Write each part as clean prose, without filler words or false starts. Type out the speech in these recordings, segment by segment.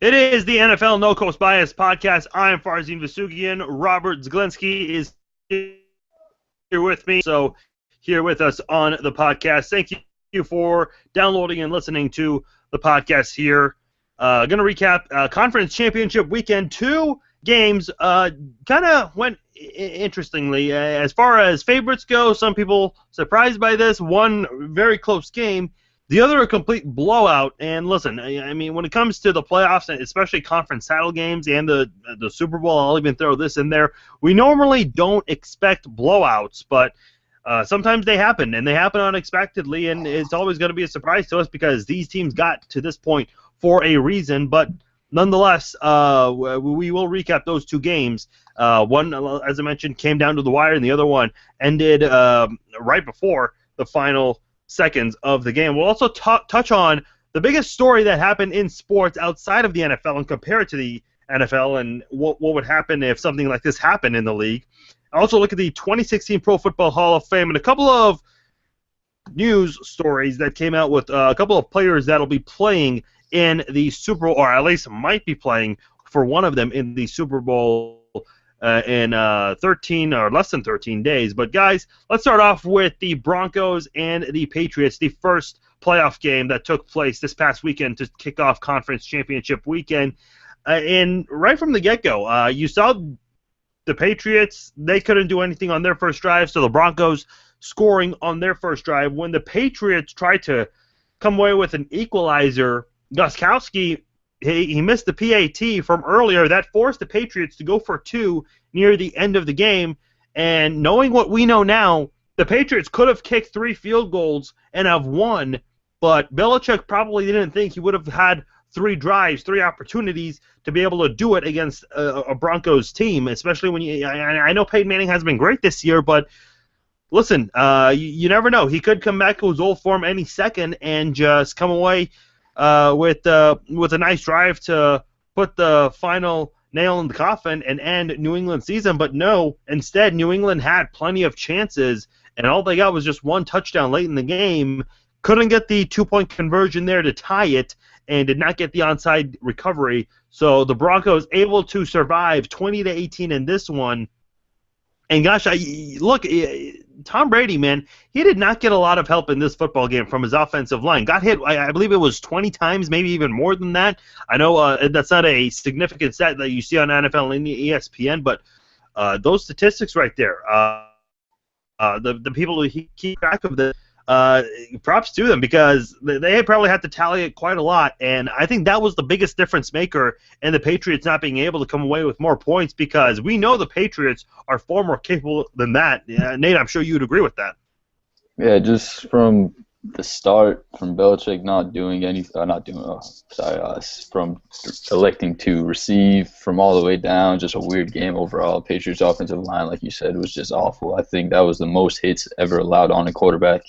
It is the NFL No Coast Bias podcast. I'm Farzin Vasugian. Robert Zglinski is here with me. So here with us on the podcast. Thank you for downloading and listening to the podcast here. Going to recap conference championship weekend. Two games kind of went interestingly. As far as favorites go, some people surprised by this. One very close game. The other a complete blowout. And listen, I mean, when it comes to the playoffs, especially conference title games and the Super Bowl, I'll even throw this in there. We normally don't expect blowouts, but sometimes they happen, and they happen unexpectedly, and it's always going to be a surprise to us because these teams got to this point for a reason. But nonetheless, we will recap those two games. One, as I mentioned, came down to the wire, and the other one ended right before the final seconds of the game. We'll also touch on the biggest story that happened in sports outside of the NFL and compare it to the NFL and what would happen if something like this happened in the league. Also look at the 2016 Pro Football Hall of Fame and a couple of news stories that came out with a couple of players that will be playing in the Super Bowl, or at least might be playing for one of them in the Super Bowl in 13 or less than 13 days. But guys, let's start off with the Broncos and the Patriots, the first playoff game that took place this past weekend to kick off conference championship weekend. And right from the get-go, you saw the Patriots, they couldn't do anything on their first drive, so the Broncos scoring on their first drive. When the Patriots tried to come away with an equalizer, Gostkowski, he missed the PAT from earlier. That forced the Patriots to go for two near the end of the game. And knowing what we know now, the Patriots could have kicked 3 field goals and have won, but Belichick probably didn't think he would have had 3 drives, 3 opportunities to be able to do it against a Broncos team, especially when I know Peyton Manning has been great this year, but listen, you never know. He could come back to his old form any second and just come away with a nice drive to put the final nail in the coffin and end New England's season. But no, instead New England had plenty of chances, and all they got was just 1 touchdown late in the game. Couldn't get the 2-point conversion there to tie it, and did not get the onside recovery. So the Broncos able to survive 20-18 in this one. And gosh, look, Tom Brady, man, he did not get a lot of help in this football game from his offensive line. Got hit, I believe it was 20 times, maybe even more than that. I know that's not a significant stat that you see on NFL and ESPN, but those statistics right there, the people who keep track of the props to them, because they probably had to tally it quite a lot, and I think that was the biggest difference maker in the Patriots not being able to come away with more points, because we know the Patriots are far more capable than that. Nate, I'm sure you'd agree with that. Yeah, just from the start, from Belichick from electing to receive from all the way down, just a weird game overall. Patriots offensive line, like you said, was just awful. I think that was the most hits ever allowed on a quarterback.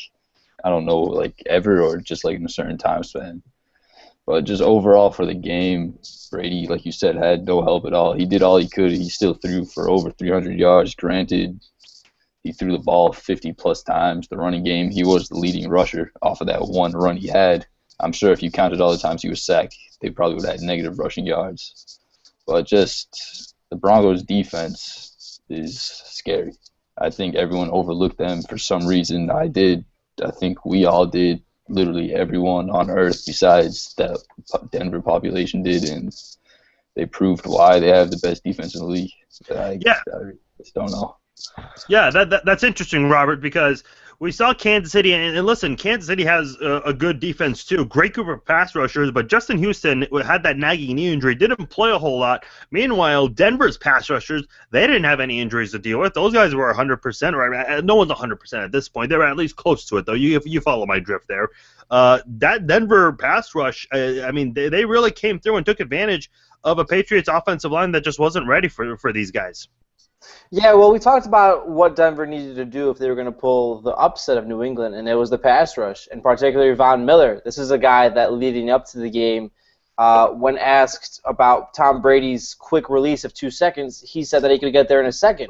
I don't know, like ever or just like in a certain time span. But just overall for the game, Brady, like you said, had no help at all. He did all he could. He still threw for over 300 yards. Granted, he threw the ball 50-plus times. The running game, he was the leading rusher off of that one run he had. I'm sure if you counted all the times he was sacked, they probably would have had negative rushing yards. But just the Broncos' defense is scary. I think everyone overlooked them for some reason. I did. I think we all did. Literally everyone on earth besides the Denver population did, and they proved why they have the best defense in the league. I just don't know. Yeah, that's interesting, Robert, because we saw Kansas City, and listen, Kansas City has a good defense too, great group of pass rushers, but Justin Houston had that nagging knee injury, didn't play a whole lot. Meanwhile, Denver's pass rushers, they didn't have any injuries to deal with. Those guys were 100%, right? No one's 100% at this point. They were at least close to it, though. You follow my drift there. That Denver pass rush, I mean, they really came through and took advantage of a Patriots offensive line that just wasn't ready for these guys. Yeah, well, we talked about what Denver needed to do if they were going to pull the upset of New England, and it was the pass rush, and particularly Von Miller. This is a guy that leading up to the game when asked about Tom Brady's quick release of 2 seconds, he said that he could get there in a second.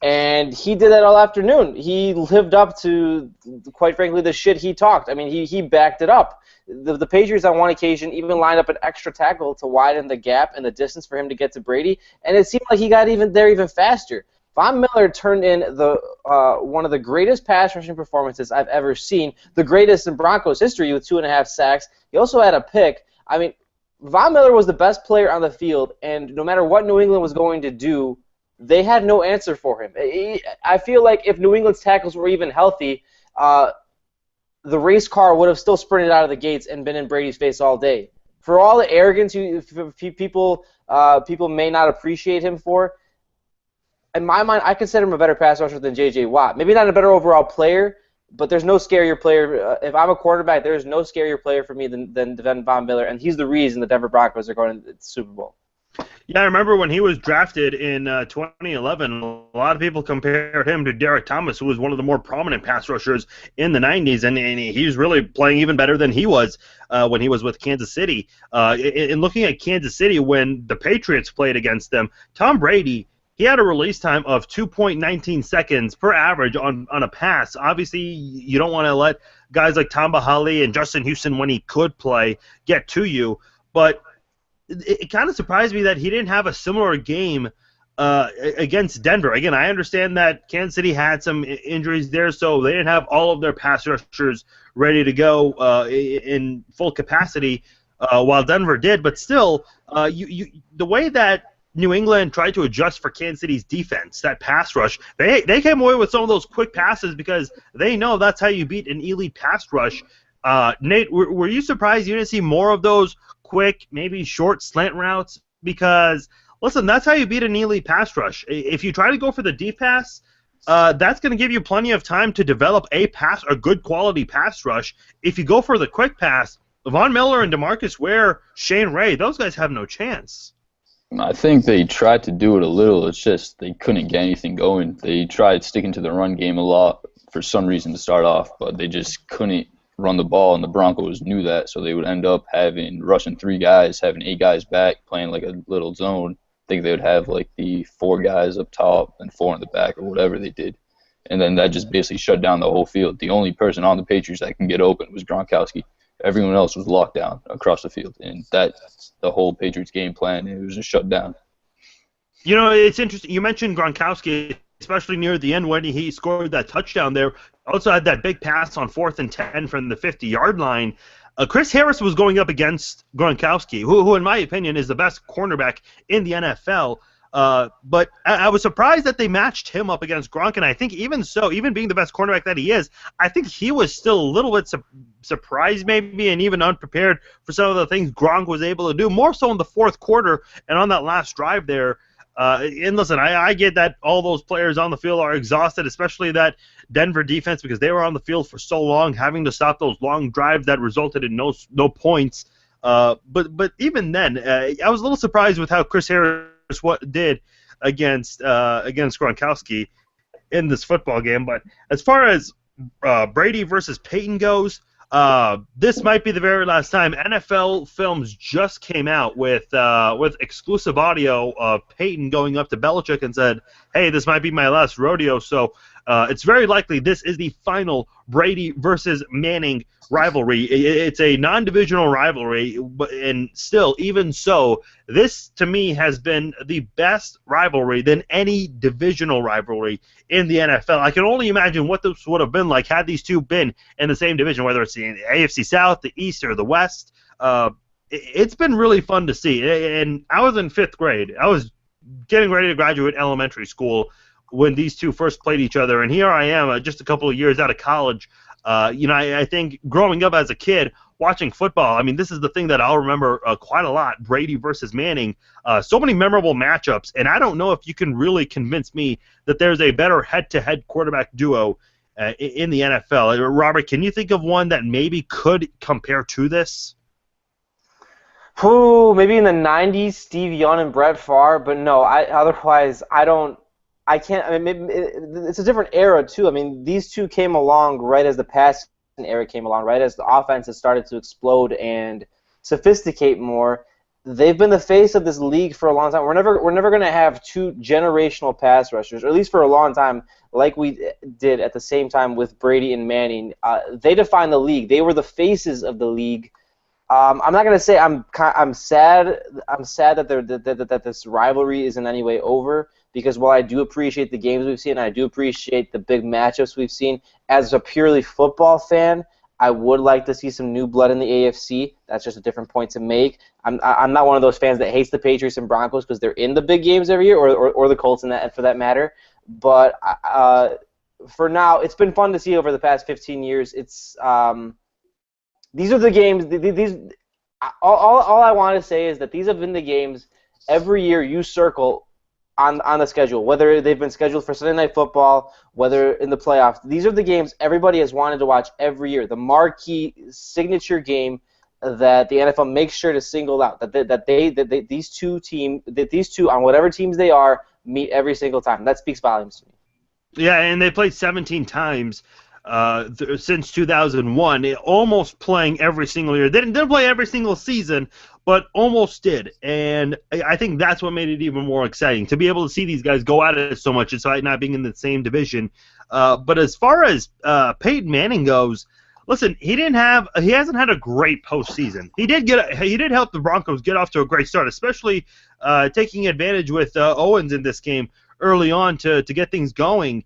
And he did that all afternoon. He lived up to, quite frankly, the shit he talked. I mean, he backed it up. The Patriots on one occasion even lined up an extra tackle to widen the gap and the distance for him to get to Brady, and it seemed like he got even faster. Von Miller turned in one of the greatest pass rushing performances I've ever seen, the greatest in Broncos history with 2.5 sacks. He also had a pick. I mean, Von Miller was the best player on the field, and no matter what New England was going to do, they had no answer for him. I feel like if New England's tackles were even healthy, the race car would have still sprinted out of the gates and been in Brady's face all day. For all the arrogance people may not appreciate him for, in my mind, I consider him a better pass rusher than J.J. Watt. Maybe not a better overall player, but there's no scarier player. If I'm a quarterback, there's no scarier player for me than Von Miller, and he's the reason the Denver Broncos are going to the Super Bowl. Yeah, I remember when he was drafted in 2011, a lot of people compared him to Derek Thomas, who was one of the more prominent pass rushers in the 90s, and he was really playing even better than he was when he was with Kansas City. In looking at Kansas City, when the Patriots played against them, Tom Brady, he had a release time of 2.19 seconds per average on a pass. Obviously, you don't want to let guys like Tamba Hali and Justin Houston, when he could play, get to you, but it kind of surprised me that he didn't have a similar game against Denver. Again, I understand that Kansas City had some injuries there, so they didn't have all of their pass rushers ready to go in full capacity, while Denver did. But still, the way that New England tried to adjust for Kansas City's defense, that pass rush, they came away with some of those quick passes because they know that's how you beat an elite pass rush. Nate, were you surprised you didn't see more of those quick, maybe short slant routes? Because, listen, that's how you beat an elite pass rush. If you try to go for the deep pass, that's going to give you plenty of time to develop a good quality pass rush. If you go for the quick pass, Von Miller and DeMarcus Ware, Shane Ray, those guys have no chance. I think they tried to do it a little. It's just they couldn't get anything going. They tried sticking to the run game a lot for some reason to start off, but they just couldn't run the ball, and the Broncos knew that, so they would end up rushing 3 guys, having 8 guys back, playing like a little zone. I think they would have like the 4 guys up top and 4 in the back or whatever they did. And then that just basically shut down the whole field. The only person on the Patriots that can get open was Gronkowski. Everyone else was locked down across the field, and that's the whole Patriots game plan. It was just shut down. You know, it's interesting. You mentioned Gronkowski, especially near the end when he scored that touchdown there. Also had that big pass on 4th and 10 from the 50-yard line. Chris Harris was going up against Gronkowski, who in my opinion is the best cornerback in the NFL. But I was surprised that they matched him up against Gronk, and I think even so, even being the best cornerback that he is, I think he was still a little bit surprised maybe and even unprepared for some of the things Gronk was able to do, more so in the 4th quarter and on that last drive there. And listen, I get that all those players on the field are exhausted, especially that Denver defense, because they were on the field for so long, having to stop those long drives that resulted in no points. But even then, I was a little surprised with how Chris Harris did against Gronkowski in this football game. But as far as Brady versus Peyton goes, this might be the very last time. NFL Films just came out with exclusive audio of Peyton going up to Belichick and said, "Hey, this might be my last rodeo." So it's very likely this is the final Brady versus Manning rivalry. It's a non-divisional rivalry, and still, even so, this to me has been the best rivalry than any divisional rivalry in the NFL. I can only imagine what this would have been like had these two been in the same division, whether it's the AFC South, the East, or the West. It's been really fun to see. And I was in 5th grade. I was getting ready to graduate elementary school when these two first played each other, and here I am just a couple of years out of college. I think growing up as a kid, watching football, I mean, this is the thing that I'll remember quite a lot, Brady versus Manning. So many memorable matchups, and I don't know if you can really convince me that there's a better head-to-head quarterback duo in the NFL. Robert, can you think of one that maybe could compare to this? Maybe in the 90s, Steve Young and Brett Favre, but no, otherwise I can't. I mean, it's a different era too. I mean, these two came along right as the passing era came along, right as the offense has started to explode, and sophisticate more. They've been the face of this league for a long time. We're never going to have two generational pass rushers, or at least for a long time, like we did at the same time with Brady and Manning. They defined the league. They were the faces of the league. I'm not going to say I'm sad. I'm sad that this rivalry is in any way over, because while I do appreciate the games we've seen, and I do appreciate the big matchups we've seen, as a purely football fan, I would like to see some new blood in the AFC. That's just a different point to make. I'm not one of those fans that hates the Patriots and Broncos because they're in the big games every year, or the Colts in that, for that matter. But for now, it's been fun to see over the past 15 years. It's these are the games. All I want to say is that these have been the games every year you circle on the schedule, whether they've been scheduled for Sunday Night Football, whether in the playoffs. These are the games everybody has wanted to watch every year. The marquee signature game that the NFL makes sure to single out. That these two on whatever teams they are meet every single time. That speaks volumes to me. Yeah, and they played 17 times since 2001, almost playing every single year. They didn't play every single season, but almost did. And I think that's what made it even more exciting, to be able to see these guys go at it so much despite not being in the same division. But as far as Peyton Manning goes, listen, he hasn't had a great postseason. He did help the Broncos get off to a great start, especially taking advantage with Owens in this game early on to get things going.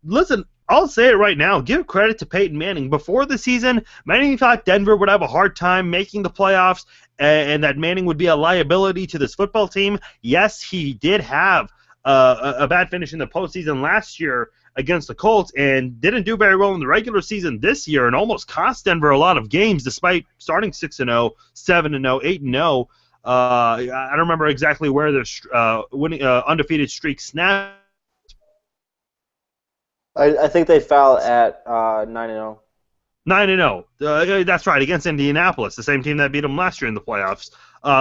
Listen, I'll say it right now. Give credit to Peyton Manning. Before the season, Manning thought Denver would have a hard time making the playoffs and that Manning would be a liability to this football team. Yes, he did have a bad finish in the postseason last year against the Colts and didn't do very well in the regular season this year and almost cost Denver a lot of games despite starting 6-0, 7-0, 8-0. I don't remember exactly where the winning undefeated streak snapped. I think they fell at 9-0. 9-0. That's right, against Indianapolis, the same team that beat them last year in the playoffs.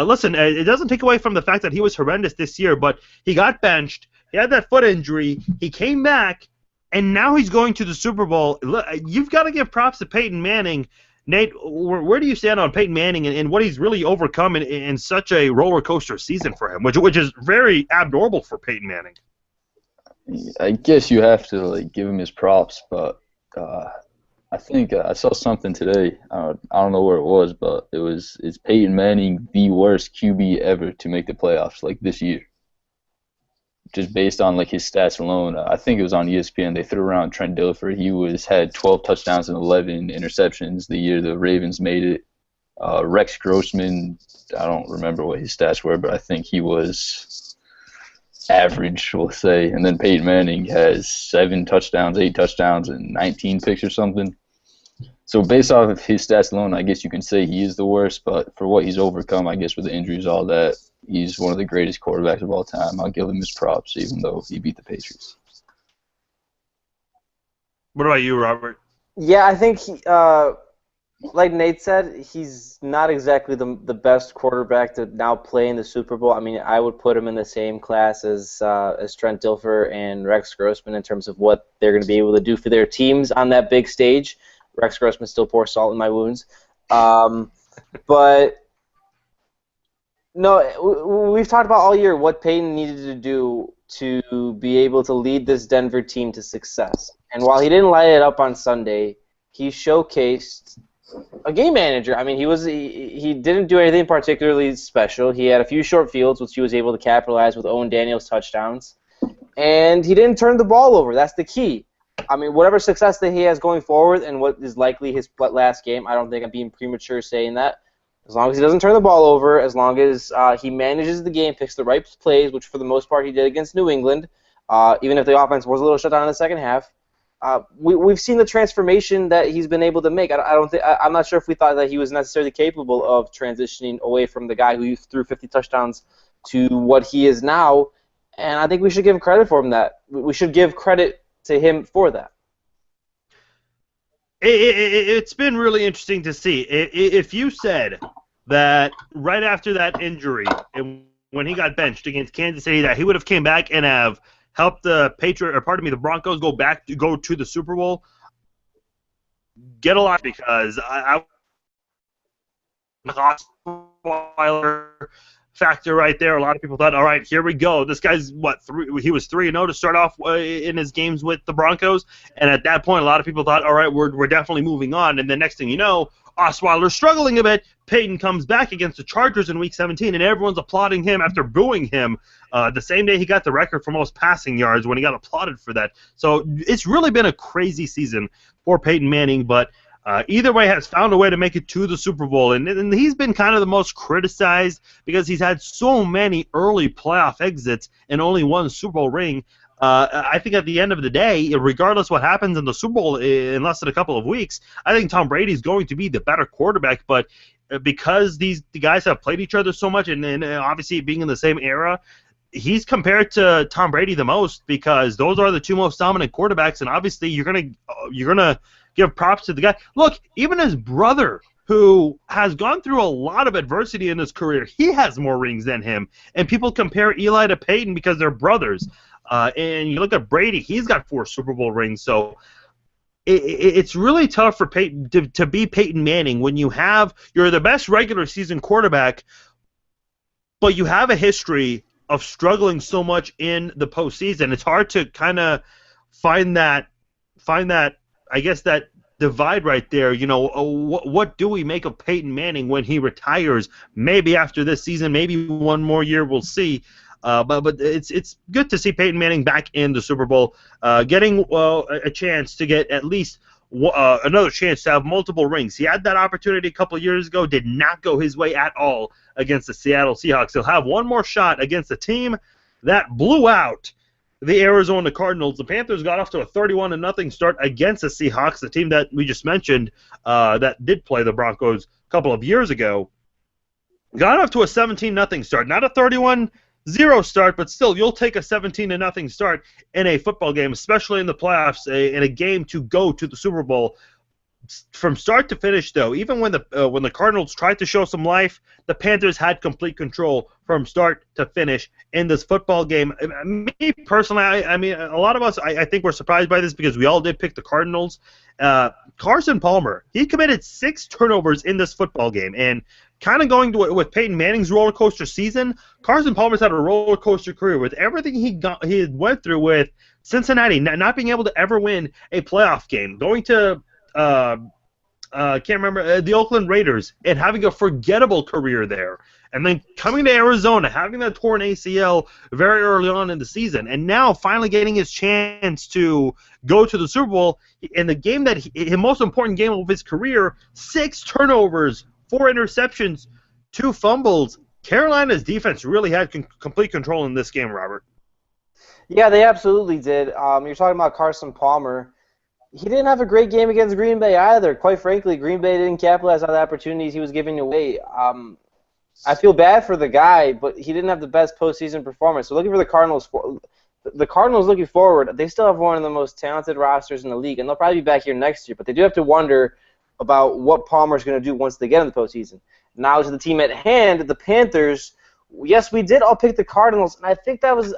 Listen, it doesn't take away from the fact that he was horrendous this year, but he got benched. He had that foot injury. He came back, and now he's going to the Super Bowl. You've got to give props to Peyton Manning. Nate, where do you stand on Peyton Manning and what he's really overcome in such a roller coaster season for him, which is very abnormal for Peyton Manning? I guess you have to give him his props, but I think I saw something today. I don't know where it was, but is Peyton Manning the worst QB ever to make the playoffs this year? Just based on his stats alone, I think it was on ESPN. They threw around Trent Dilfer. He had 12 touchdowns and 11 interceptions the year the Ravens made it. Rex Grossman, I don't remember what his stats were, but I think he was average, we'll say. And then Peyton Manning has 7 touchdowns, 8 touchdowns, and 19 picks or something. So based off of his stats alone, I guess you can say he is the worst, but for what he's overcome, I guess with the injuries, all that, he's one of the greatest quarterbacks of all time. I'll give him his props, even though he beat the Patriots. What about you, Robert? Yeah, I think, like Nate said, he's not exactly the best quarterback to now play in the Super Bowl. I mean, I would put him in the same class as Trent Dilfer and Rex Grossman in terms of what they're going to be able to do for their teams on that big stage. Rex Grossman still pours salt in my wounds. But, no, we've talked about all year what Peyton needed to do to be able to lead this Denver team to success. And while he didn't light it up on Sunday, he showcased a game manager. I mean, he didn't do anything particularly special. He had a few short fields, which he was able to capitalize with Owen Daniels' touchdowns. And he didn't turn the ball over. That's the key. I mean, whatever success that he has going forward and what is likely his last game, I don't think I'm being premature saying that. As long as he doesn't turn the ball over, as long as he manages the game, picks the right plays, which for the most part he did against New England, even if the offense was a little shut down in the second half, we've seen the transformation that he's been able to make. I'm not sure if we thought that he was necessarily capable of transitioning away from the guy who threw 50 touchdowns to what he is now, and I think we should give credit for him that. We should give credit to him for that. It's been really interesting to see. If you said that right after that injury, and when he got benched against Kansas City, that he would have came back and have helped the the Broncos go to the Super Bowl, get a lot, because I Osweiler factor right there. A lot of people thought, all right, here we go. This guy's he was 3-0 to start off in his games with the Broncos, and at that point, a lot of people thought, all right, we're definitely moving on. And the next thing you know, Osweiler's struggling a bit. Peyton comes back against the Chargers in Week 17, and everyone's applauding him after booing him the same day he got the record for most passing yards when he got applauded for that. So it's really been a crazy season for Peyton Manning, but either way has found a way to make it to the Super Bowl, and he's been kind of the most criticized because he's had so many early playoff exits and only one Super Bowl ring. I think at the end of the day, regardless what happens in the Super Bowl in less than a couple of weeks, I think Tom Brady is going to be the better quarterback, but because the guys have played each other so much and obviously being in the same era, he's compared to Tom Brady the most because those are the two most dominant quarterbacks, and obviously you're gonna give props to the guy. Look, even his brother, who has gone through a lot of adversity in his career, he has more rings than him, and people compare Eli to Peyton because they're brothers. And you look at Brady, he's got 4 Super Bowl rings, so it's really tough for Peyton to be Peyton Manning when you're the best regular season quarterback, but you have a history of struggling so much in the postseason. It's hard to kind of find that, I guess, that divide right there. You know, what do we make of Peyton Manning when he retires? Maybe after this season, maybe one more year, we'll see. But it's good to see Peyton Manning back in the Super Bowl, getting a chance to get at least another chance to have multiple rings. He had that opportunity a couple of years ago, did not go his way at all against the Seattle Seahawks. He'll have one more shot against a team that blew out the Arizona Cardinals. The Panthers got off to a 31-0 start against the Seahawks, the team that we just mentioned that did play the Broncos a couple of years ago. Got off to a 17-0 start, not a 31-0 start, but still, you'll take a 17-0 start in a football game, especially in the playoffs, in a game to go to the Super Bowl. From start to finish, though, even when the Cardinals tried to show some life, the Panthers had complete control from start to finish in this football game. Me personally, I mean, a lot of us, I think, were surprised by this because we all did pick the Cardinals. Carson Palmer, he committed 6 turnovers in this football game, and kind of going to with Peyton Manning's roller coaster season, Carson Palmer's had a roller coaster career with everything he went through with Cincinnati, not being able to ever win a playoff game, going to can't remember the Oakland Raiders and having a forgettable career there, and then coming to Arizona, having that torn ACL very early on in the season, and now finally getting his chance to go to the Super Bowl in the game that his most important game of his career. 6 turnovers, 4 interceptions, 2 fumbles. Carolina's defense really had complete control in this game, Robert. Yeah, they absolutely did. You're talking about Carson Palmer. He didn't have a great game against Green Bay either. Quite frankly, Green Bay didn't capitalize on the opportunities he was giving away. I feel bad for the guy, but he didn't have the best postseason performance. So looking for the Cardinals, looking forward, they still have one of the most talented rosters in the league, and they'll probably be back here next year. But they do have to wonder about what Palmer's going to do once they get in the postseason. Now to the team at hand, the Panthers. Yes, we did all pick the Cardinals, and I think that was.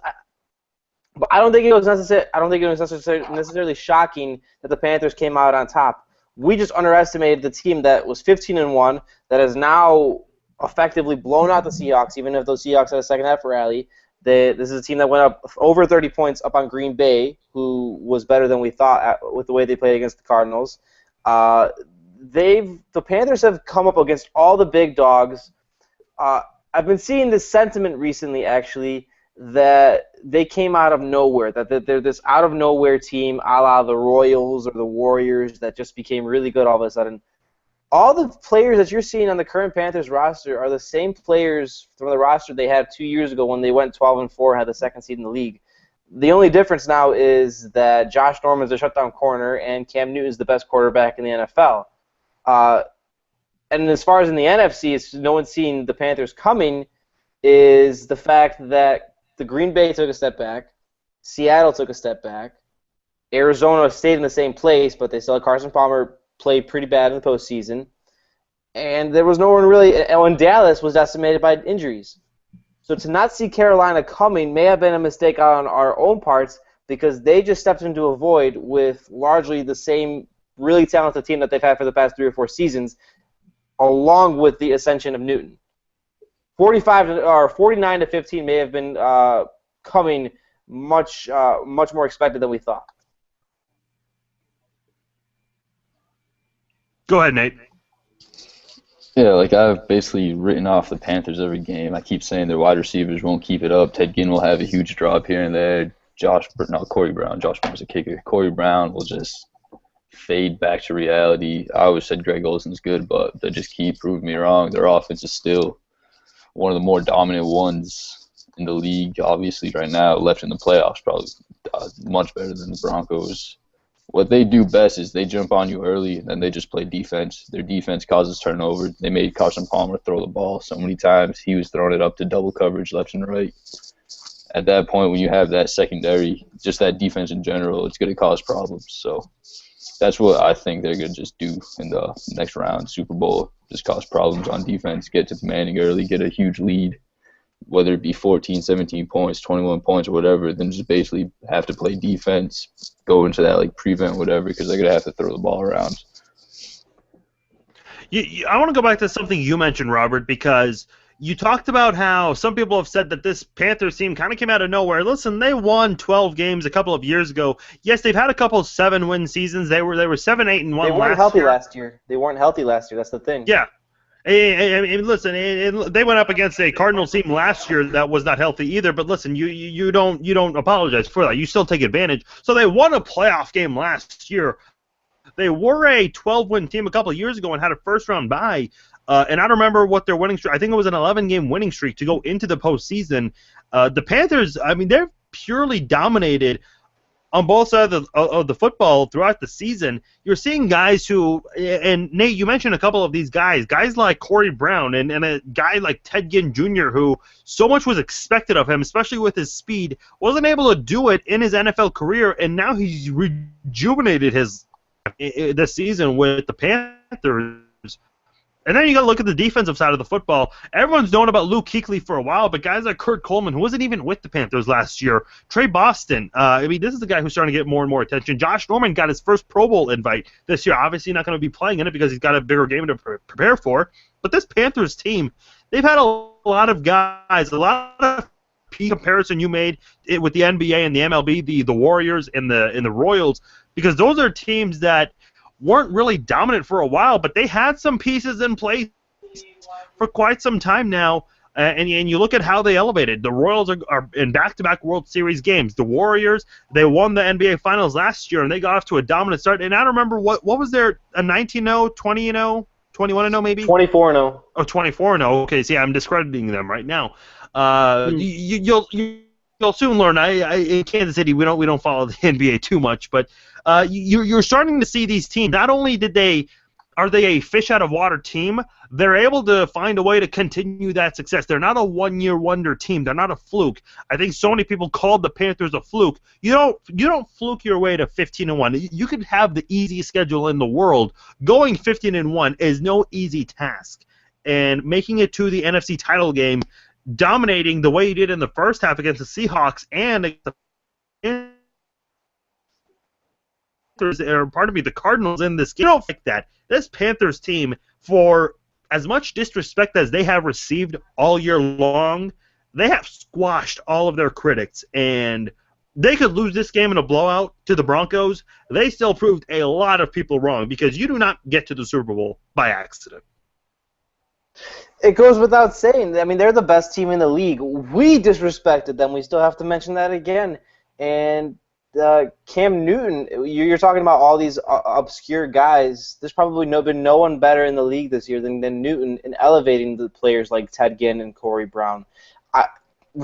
But I don't think it was necessarily shocking that the Panthers came out on top. We just underestimated the team that was 15-1, that has now effectively blown out the Seahawks, even if those Seahawks had a second half rally. This is a team that went up over 30 points up on Green Bay, who was better than we thought with the way they played against the Cardinals. The Panthers have come up against all the big dogs. I've been seeing this sentiment recently, actually, that they came out of nowhere, that they're this out-of-nowhere team a la the Royals or the Warriors that just became really good all of a sudden. All the players that you're seeing on the current Panthers roster are the same players from the roster they had 2 years ago when they went 12-4, had the second seed in the league. The only difference now is that Josh Norman's a shutdown corner and Cam Newton's the best quarterback in the NFL. And as far as in the NFC, no one's seen the Panthers coming, is the fact that the Green Bay took a step back, Seattle took a step back, Arizona stayed in the same place, but they still had Carson Palmer played pretty bad in the postseason, and there was no one really. And Dallas was decimated by injuries. So to not see Carolina coming may have been a mistake on our own parts because they just stepped into a void with largely the same really talented team that they've had for the past 3 or 4 seasons. along with the ascension of Newton. 49-15 may have been coming much more expected than we thought. Go ahead, Nate. Yeah, like I've basically written off the Panthers every game. I keep saying their wide receivers won't keep it up. Ted Ginn will have a huge drop here and there. Corey Brown. Josh Brown's a kicker. Corey Brown will just fade back to reality. I always said Greg Olson's good, but they just keep proving me wrong. Their offense is still one of the more dominant ones in the league, obviously, right now. Left in the playoffs, probably much better than the Broncos. What they do best is they jump on you early, and then they just play defense. Their defense causes turnover. They made Carson Palmer throw the ball so many times. He was throwing it up to double coverage left and right. At that point, when you have that secondary, just that defense in general, it's going to cause problems. So that's what I think they're going to just do in the next round, Super Bowl. Just cause problems on defense, get to Manning early, get a huge lead, whether it be 14, 17 points, 21 points, or whatever, then just basically have to play defense, go into that like prevent whatever, because they're going to have to throw the ball around. I want to go back to something you mentioned, Robert, because you talked about how some people have said that this Panthers team kind of came out of nowhere. Listen, they won 12 games a couple of years ago. Yes, they've had a couple of 7-win seasons. They were 7-8-1 last year. They weren't healthy last year. They weren't healthy last year. That's the thing. Yeah. And listen, they went up against a Cardinals team last year that was not healthy either. But listen, you don't apologize for that. You still take advantage. So they won a playoff game last year. They were a 12-win team a couple of years ago and had a first-round bye. And I don't remember what their winning streak. I think it was an 11-game winning streak to go into the postseason. The Panthers, I mean, they're purely dominated on both sides of the football throughout the season. You're seeing guys who, and Nate, you mentioned a couple of these guys like Corey Brown and a guy like Ted Ginn Jr., who so much was expected of him, especially with his speed, wasn't able to do it in his NFL career, and now he's rejuvenated his this season with the Panthers. And then you got to look at the defensive side of the football. Everyone's known about Luke Kuechly for a while, but guys like Kurt Coleman, who wasn't even with the Panthers last year, Trey Boston, I mean, this is the guy who's starting to get more and more attention. Josh Norman got his first Pro Bowl invite this year. Obviously not going to be playing in it because he's got a bigger game to prepare for. But this Panthers team, they've had a lot of guys, a lot of comparison you made with the NBA and the MLB, the Warriors and the Royals, because those are teams that weren't really dominant for a while, but they had some pieces in place for quite some time now, and you look at how they elevated. The Royals are in back-to-back World Series games. The Warriors, they won the NBA Finals last year, and they got off to a dominant start. And I don't remember, what was their, a 19-0, 20-0, 21-0 maybe? 24-0. Oh, 24-0. Okay, see, I'm discrediting them right now. You'll soon learn. In Kansas City, we don't follow the NBA too much, but you're starting to see these teams. Not only are they a fish out of water team, they're able to find a way to continue that success. They're not a one-year wonder team. They're not a fluke. I think so many people called the Panthers a fluke. You don't fluke your way to 15-1. You could have the easiest schedule in the world. Going 15-1 is no easy task, and making it to the NFC title game, dominating the way you did in the first half against the Seahawks and the Cardinals in this game. You don't think that. This Panthers team, for as much disrespect as they have received all year long, they have squashed all of their critics, and they could lose this game in a blowout to the Broncos. They still proved a lot of people wrong, because you do not get to the Super Bowl by accident. It goes without saying. I mean, they're the best team in the league. We disrespected them. We still have to mention that again. And Cam Newton, you're talking about all these obscure guys. There's probably been no one better in the league this year than Newton in elevating the players like Ted Ginn and Corey Brown.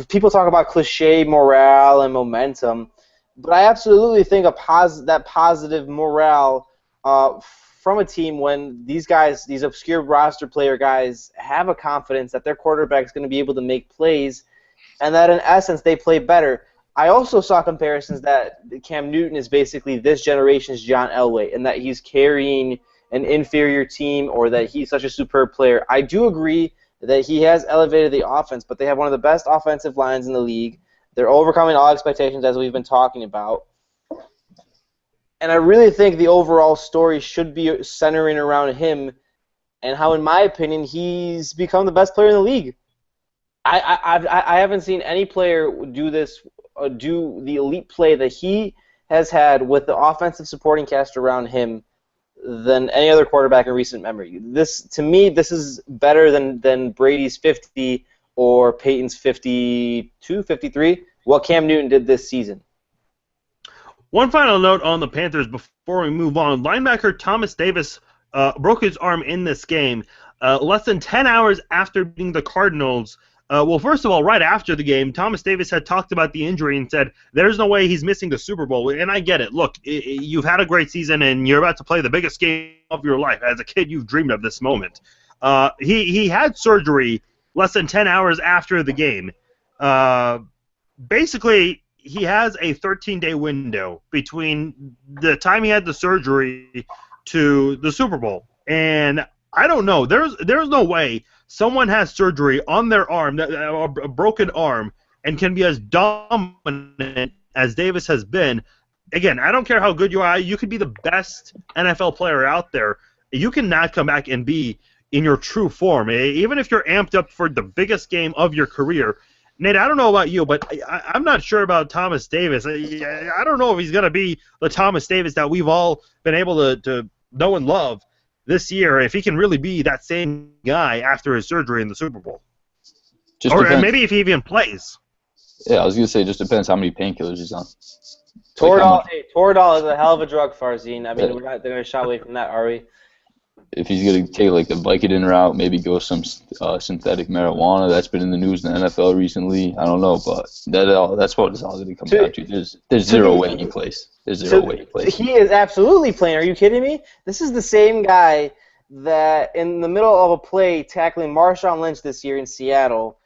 People talk about cliche morale and momentum, but I absolutely think that positive morale from a team when these guys, these obscure roster player guys, have a confidence that their quarterback is going to be able to make plays, and that in essence they play better. I also saw comparisons that Cam Newton is basically this generation's John Elway, and that he's carrying an inferior team, or that he's such a superb player. I do agree that he has elevated the offense, but they have one of the best offensive lines in the league. They're overcoming all expectations, as we've been talking about. And I really think the overall story should be centering around him and how, in my opinion, he's become the best player in the league. I haven't seen any player do this, do the elite play that he has had with the offensive supporting cast around him than any other quarterback in recent memory. To me, this is better than Brady's 50 or Peyton's 52, 53, what Cam Newton did this season. One final note on the Panthers before we move on. Linebacker Thomas Davis broke his arm in this game less than 10 hours after beating the Cardinals. Well, first of all, right after the game, Thomas Davis had talked about the injury and said, there's no way he's missing the Super Bowl. And I get it. Look, you've had a great season, and you're about to play the biggest game of your life. As a kid, you've dreamed of this moment. He had surgery less than 10 hours after the game. Basically, he has a 13-day window between the time he had the surgery to the Super Bowl. And I don't know. There's no way someone has surgery on their arm, a broken arm, and can be as dominant as Davis has been. Again, I don't care how good you are. You could be the best NFL player out there. You cannot come back and be in your true form. Even if you're amped up for the biggest game of your career. Nate, I don't know about you, but I'm not sure about Thomas Davis. I don't know if he's going to be the Thomas Davis that we've all been able to know and love this year, if he can really be that same guy after his surgery in the Super Bowl. Or maybe if he even plays. Yeah, I was going to say, it just depends how many painkillers he's on. Toradol is a hell of a drug, Farzine. I mean, we're not going to shy away from that, are we? If he's going to take the Vicodin route, maybe go some synthetic marijuana. That's been in the news in the NFL recently. I don't know, but that's what it's all going to come down to. There's zero way he plays. There's zero way he plays. He is absolutely playing. Are you kidding me? This is the same guy that in the middle of a play tackling Marshawn Lynch this year in Seattle,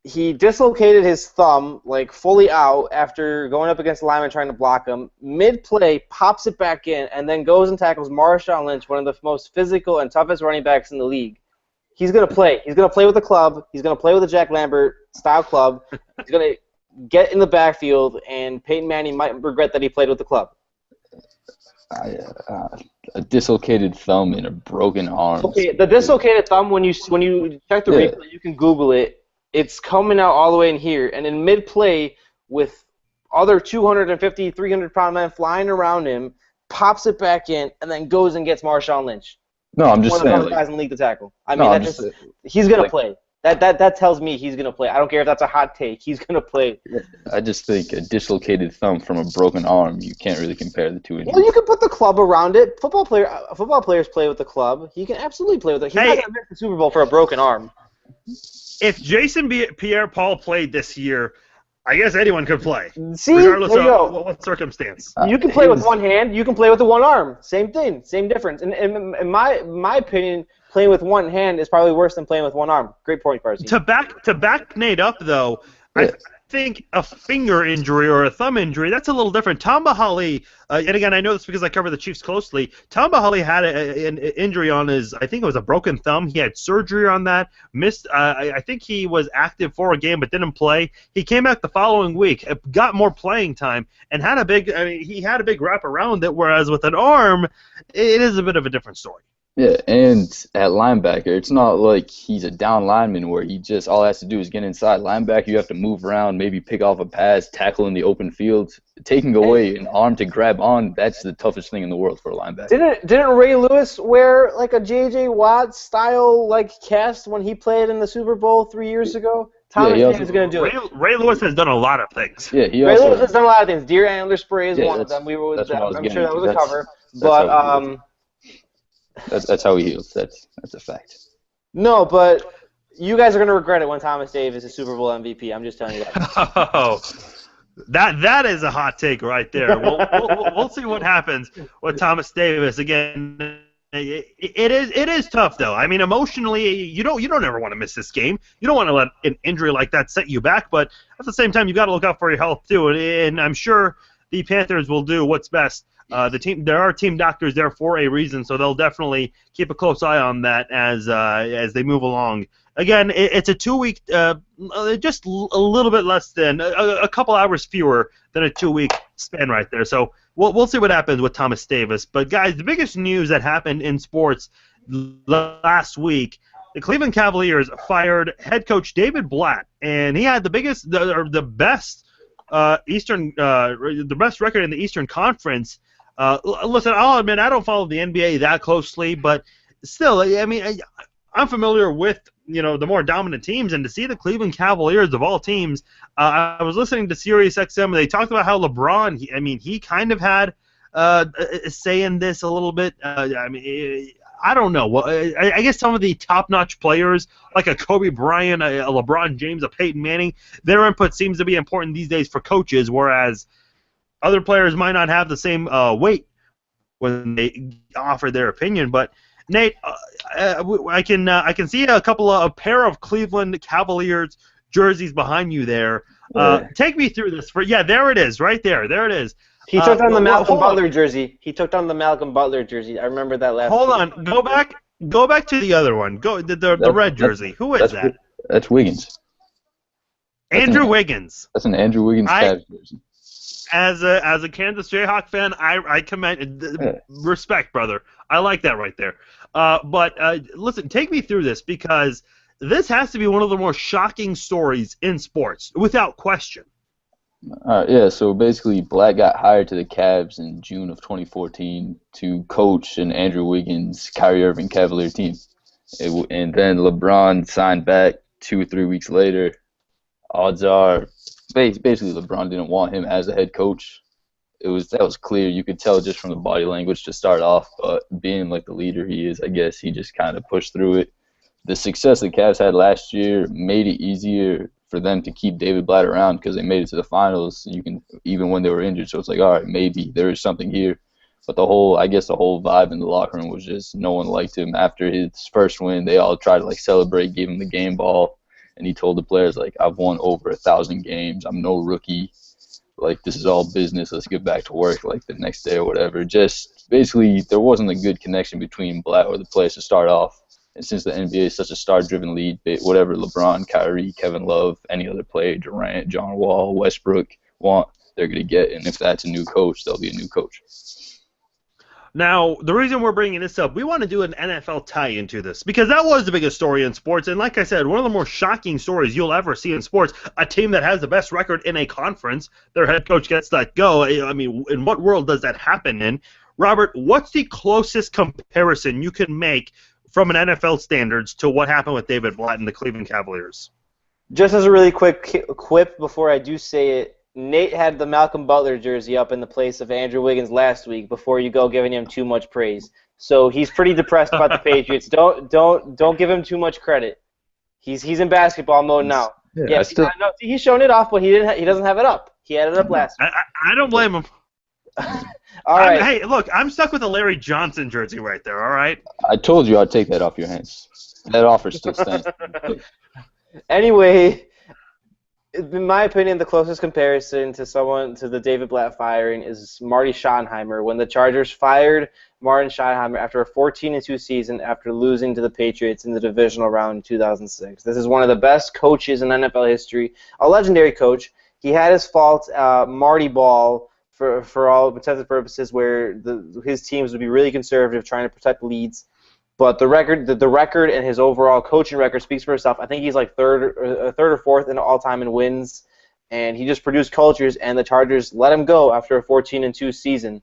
he dislocated his thumb, fully out after going up against the lineman trying to block him. Mid-play, pops it back in, and then goes and tackles Marshawn Lynch, one of the most physical and toughest running backs in the league. He's going to play. He's going to play with the club. He's going to play with the Jack Lambert-style club. He's going to get in the backfield, and Peyton Manning might regret that he played with the club. A dislocated thumb and a broken arm. Okay, the dislocated thumb, when you check the replay, you can Google it. It's coming out all the way in here, and in mid-play with other 250, 300-pound men flying around him, pops it back in, and then goes and gets Marshawn Lynch. No, I'm just saying. One of the best guys in the league to tackle. I mean, he's going to play. That tells me he's going to play. I don't care if that's a hot take. He's going to play. I just think a dislocated thumb from a broken arm, you can't really compare the two injuries. Well, you can put the club around it. Football players play with the club. He can absolutely play with it. He's not going to miss the Super Bowl for a broken arm. If Jason Pierre-Paul played this year, I guess anyone could play. See, regardless there you of go. what circumstance. You can play with one hand. You can play with the one arm. Same thing. Same difference. And in my opinion, playing with one hand is probably worse than playing with one arm. Great point, Parsi. To back Nate up, though, I think a finger injury or a thumb injury, that's a little different. Tamba Hali, and again, I know this because I cover the Chiefs closely, Tamba Hali had an injury on his, I think it was a broken thumb. He had surgery on that, missed, I think he was active for a game but didn't play. He came back the following week, got more playing time, and had he had a big wrap around it, whereas with an arm, it is a bit of a different story. Yeah, and at linebacker, it's not like he's a down lineman where he just all has to do is get inside. Linebacker, you have to move around, maybe pick off a pass, tackle in the open field. Taking away an arm to grab on, that's the toughest thing in the world for a linebacker. Didn't Ray Lewis wear a J.J. Watt style cast when he played in the Super Bowl 3 years ago? Thomas Davis is going to do it. Ray Lewis has done a lot of things. Yeah, Ray Lewis has done a lot of things. Deer antler spray is one of them. I'm sure that was a cover. But that's how he heals. That's a fact. No, but you guys are going to regret it when Thomas Davis is Super Bowl MVP. I'm just telling you that. Oh, that is a hot take right there. We'll see what happens with Thomas Davis. Again, it is tough though. I mean, emotionally, you don't ever want to miss this game. You don't want to let an injury like that set you back. But at the same time, you got to look out for your health too. And I'm sure the Panthers will do what's best. There are team doctors there for a reason, so they'll definitely keep a close eye on that as they move along. Again, it's a 2-week, just a little bit less than a couple hours fewer than a 2-week span right there. So we'll see what happens with Thomas Davis. But guys, the biggest news that happened in sports last week, the Cleveland Cavaliers fired head coach David Blatt, and he had the best record in the Eastern Conference. Listen, I'll admit I don't follow the NBA that closely, but still, I mean, I'm familiar with the more dominant teams, and to see the Cleveland Cavaliers of all teams, I was listening to Sirius XM, and they talked about how LeBron, he kind of had a say in this a little bit. I don't know. Well, I guess some of the top-notch players, like a Kobe Bryant, a LeBron James, a Peyton Manning, their input seems to be important these days for coaches, whereas other players might not have the same weight when they offer their opinion. But Nate, I can see a pair of Cleveland Cavaliers jerseys behind you there. Take me through this. There it is, right there. There it is. He took on the Malcolm Butler jersey. He took on the Malcolm Butler jersey. I remember that last. Hold on. Go back to the other one. The red jersey. Who is that? That's Wiggins. Andrew Wiggins. That's an Andrew Wiggins Cavs jersey. As a Kansas Jayhawk fan, I commend respect, brother. I like that right there. But listen, take me through this, because this has to be one of the more shocking stories in sports, without question. So basically, Black got hired to the Cavs in June of 2014 to coach an Andrew Wiggins, Kyrie Irving Cavalier team. And then LeBron signed back 2 or 3 weeks later. Odds are, basically, LeBron didn't want him as a head coach. That was clear. You could tell just from the body language to start off. But being like the leader he is, I guess he just kind of pushed through it. The success the Cavs had last year made it easier for them to keep David Blatt around, because they made it to the finals. Even when they were injured, so it's like, all right, maybe there is something here. But the whole vibe in the locker room was just no one liked him. After his first win, they all tried to celebrate, gave him the game ball, and he told the players, I've won over 1,000 games. I'm no rookie. This is all business. Let's get back to work the next day or whatever. Just basically, there wasn't a good connection between Blatt or the players to start off. And since the NBA is such a star-driven league, whatever LeBron, Kyrie, Kevin Love, any other player, Durant, John Wall, Westbrook want, they're going to get. And if that's a new coach, they'll be a new coach. Now, the reason we're bringing this up, we want to do an NFL tie-in to this, because that was the biggest story in sports. And like I said, one of the more shocking stories you'll ever see in sports, a team that has the best record in a conference, their head coach gets let go. I mean, in what world does that happen in? Robert, what's the closest comparison you can make from an NFL standards to what happened with David Blatt and the Cleveland Cavaliers? Just as a really quick quip before I do say it, Nate had the Malcolm Butler jersey up in the place of Andrew Wiggins last week before you go giving him too much praise. So he's pretty depressed about the Patriots. Don't give him too much credit. He's in basketball mode now. Yeah, he's showing it off, but he doesn't have it up. He had it up last week. I don't blame him. All right. Hey, look, I'm stuck with a Larry Johnson jersey right there, all right? I told you I'd take that off your hands. That offer still stands. Anyway, in my opinion, the closest comparison to the David Blatt firing is Marty Schottenheimer. When the Chargers fired Martin Schottenheimer after a 14-2 season after losing to the Patriots in the divisional round in 2006. This is one of the best coaches in NFL history, a legendary coach. He had his faults, Marty Ball, for all intents and purposes, where his teams would be really conservative, trying to protect leads. But the record and his overall coaching record speaks for itself. I think he's third or fourth in all-time in wins, and he just produced cultures. And the Chargers let him go after a 14-2 season.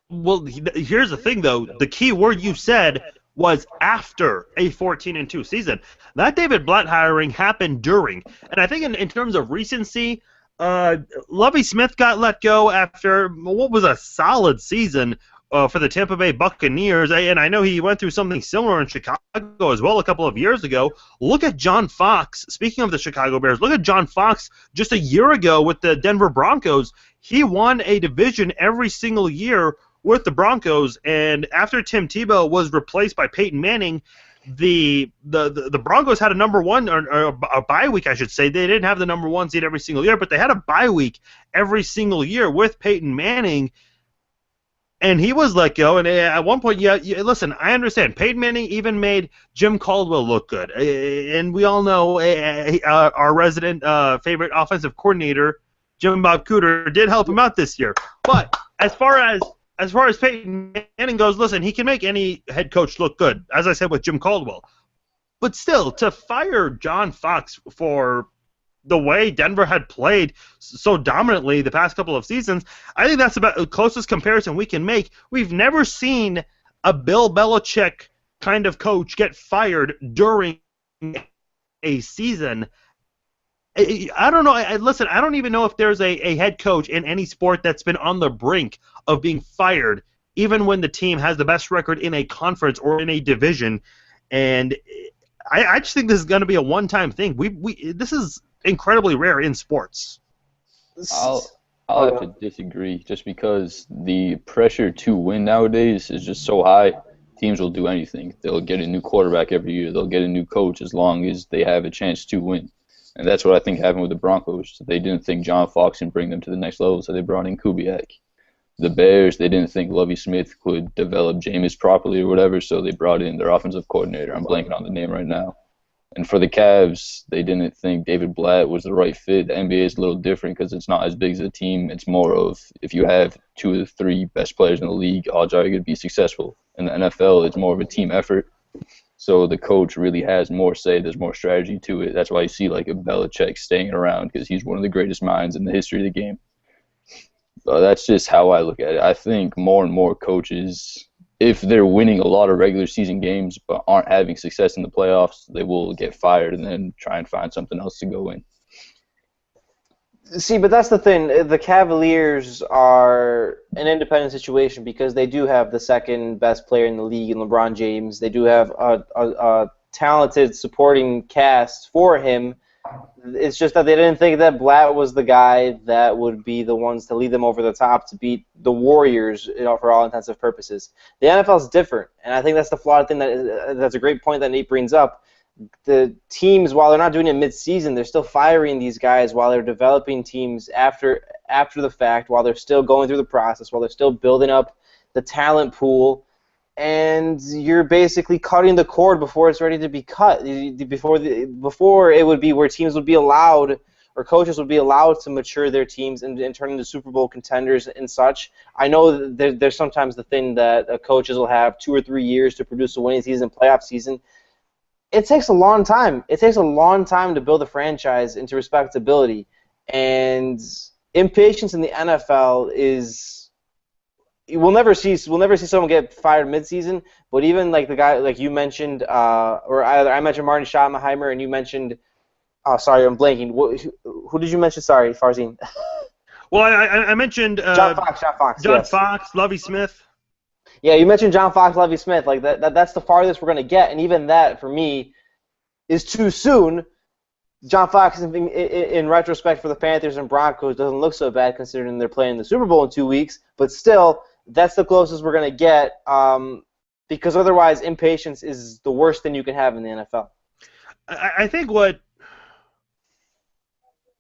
Well, here's the thing, though. The key word you said was after a 14-2 season. That David Blatt hiring happened during, and I think in terms of recency, Lovie Smith got let go after what was a solid season for the Tampa Bay Buccaneers, and I know he went through something similar in Chicago as well a couple of years ago. Look at John Fox. Speaking of the Chicago Bears, look at John Fox just a year ago with the Denver Broncos. He won a division every single year with the Broncos, and after Tim Tebow was replaced by Peyton Manning, the Broncos had a number one, or a bye week, I should say. They didn't have the number one seed every single year, but they had a bye week every single year with Peyton Manning, and he was let go. And at one point, listen, I understand. Peyton Manning even made Jim Caldwell look good, and we all know our resident favorite offensive coordinator, Jim Bob Cooter, did help him out this year. But as far as as far as Peyton Manning goes, listen, he can make any head coach look good, as I said with Jim Caldwell. But still, to fire John Fox for the way Denver had played so dominantly the past couple of seasons, I think that's about the closest comparison we can make. We've never seen a Bill Belichick kind of coach get fired during a season. I don't know. Listen, I don't even know if there's a head coach in any sport that's been on the brink of being fired, even when the team has the best record in a conference or in a division. And I just think this is going to be a one-time thing. This is incredibly rare in sports. I'll have to disagree, just because the pressure to win nowadays is just so high. Teams will do anything. They'll get a new quarterback every year. They'll get a new coach as long as they have a chance to win. And that's what I think happened with the Broncos. They didn't think John Fox can bring them to the next level, so they brought in Kubiak. The Bears, they didn't think Lovie Smith could develop Jameis properly or whatever, so they brought in their offensive coordinator. I'm blanking on the name right now. And for the Cavs, they didn't think David Blatt was the right fit. The NBA is a little different because it's not as big as a team. It's more of, if you have 2 of the 3 best players in the league, odds are you're going to be successful. In the NFL, it's more of a team effort. So the coach really has more say. There's more strategy to it. That's why you see like a Belichick staying around, because he's one of the greatest minds in the history of the game. But that's just how I look at it. I think more and more coaches, if they're winning a lot of regular season games but aren't having success in the playoffs, they will get fired and then try and find something else to go in. See, but that's the thing. The Cavaliers are an independent situation because they do have the second best player in the league in LeBron James. They do have a talented supporting cast for him. It's just that they didn't think that Blatt was the guy that would be the ones to lead them over the top to beat the Warriors, for all intents and purposes. The NFL is different, and I think that's the flawed thing. That's a great point that Nate brings up. The teams, while they're not doing it mid-season, they're still firing these guys while they're developing teams after the fact, while they're still going through the process, while they're still building up the talent pool, and you're basically cutting the cord before it's ready to be cut. Before it would be where teams would be allowed, or coaches would be allowed to mature their teams and turn into Super Bowl contenders and such. I know there's sometimes the thing that coaches will have 2 or 3 years to produce a winning season, playoff season. It takes a long time. It takes a long time to build a franchise into respectability, and impatience in the NFL is. We'll never see someone get fired mid-season. But even like the guy like you mentioned, or either I mentioned Martin Schottenheimer and you mentioned. Oh, sorry, I'm blanking. Who did you mention? Sorry, Farzine. Well, I mentioned John Fox. John Yes. Fox, Lovie Smith. Yeah, you mentioned John Fox, Lovie Smith. Like that's the farthest we're gonna get, and even that for me is too soon. John Fox, in retrospect for the Panthers and Broncos, doesn't look so bad considering they're playing the Super Bowl in 2 weeks. But still, that's the closest we're gonna get, because otherwise, impatience is the worst thing you can have in the NFL. I think what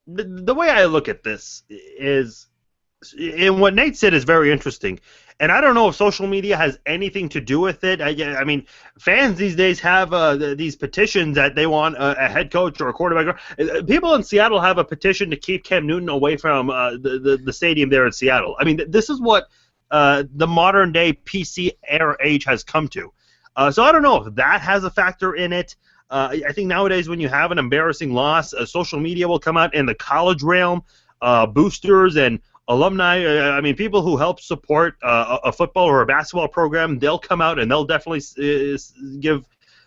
the way I look at this is, and what Nate said is very interesting. And I don't know if social media has anything to do with it. I mean, fans these days have these petitions that they want a head coach or a quarterback. People in Seattle have a petition to keep Cam Newton away from the stadium there in Seattle. I mean, this is what the modern-day PC era age has come to. So I don't know if that has a factor in it. I think nowadays when you have an embarrassing loss, social media will come out in the college realm, boosters and alumni, I mean, people who help support a football or a basketball program, they'll come out and they'll definitely give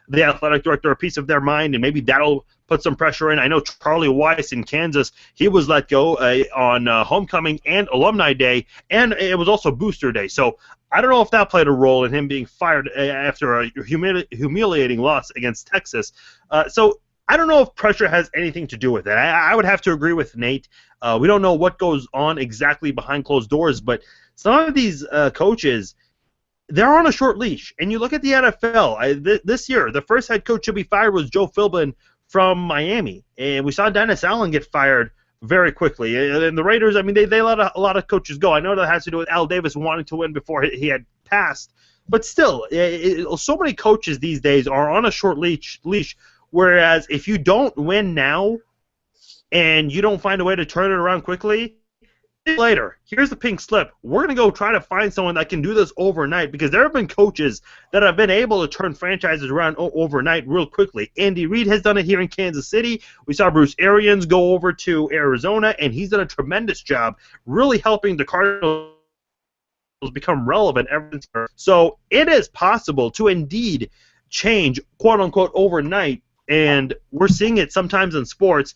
the athletic director a piece of their mind, and maybe that'll put some pressure in. I know Charlie Weiss in Kansas, he was let go on homecoming and alumni day, and it was also booster day. So I don't know if that played a role in him being fired after a humiliating loss against Texas. So I don't know if pressure has anything to do with it. I would have to agree with Nate. We don't know what goes on exactly behind closed doors, but some of these coaches, they're on a short leash. And you look at the NFL, this year, the first head coach to be fired was Joe Philbin from Miami. And we saw Dennis Allen get fired very quickly. And the Raiders, I mean, they let a lot of coaches go. I know that has to do with Al Davis wanting to win before he had passed. But still, so many coaches these days are on a short leash. Whereas if you don't win now and you don't find a way to turn it around quickly, later, here's the pink slip. We're going to go try to find someone that can do this overnight, because there have been coaches that have been able to turn franchises around overnight real quickly. Andy Reid has done it here in Kansas City. We saw Bruce Arians go over to Arizona, and he's done a tremendous job really helping the Cardinals become relevant ever since. So it is possible to indeed change, quote-unquote, overnight, and we're seeing it sometimes in sports.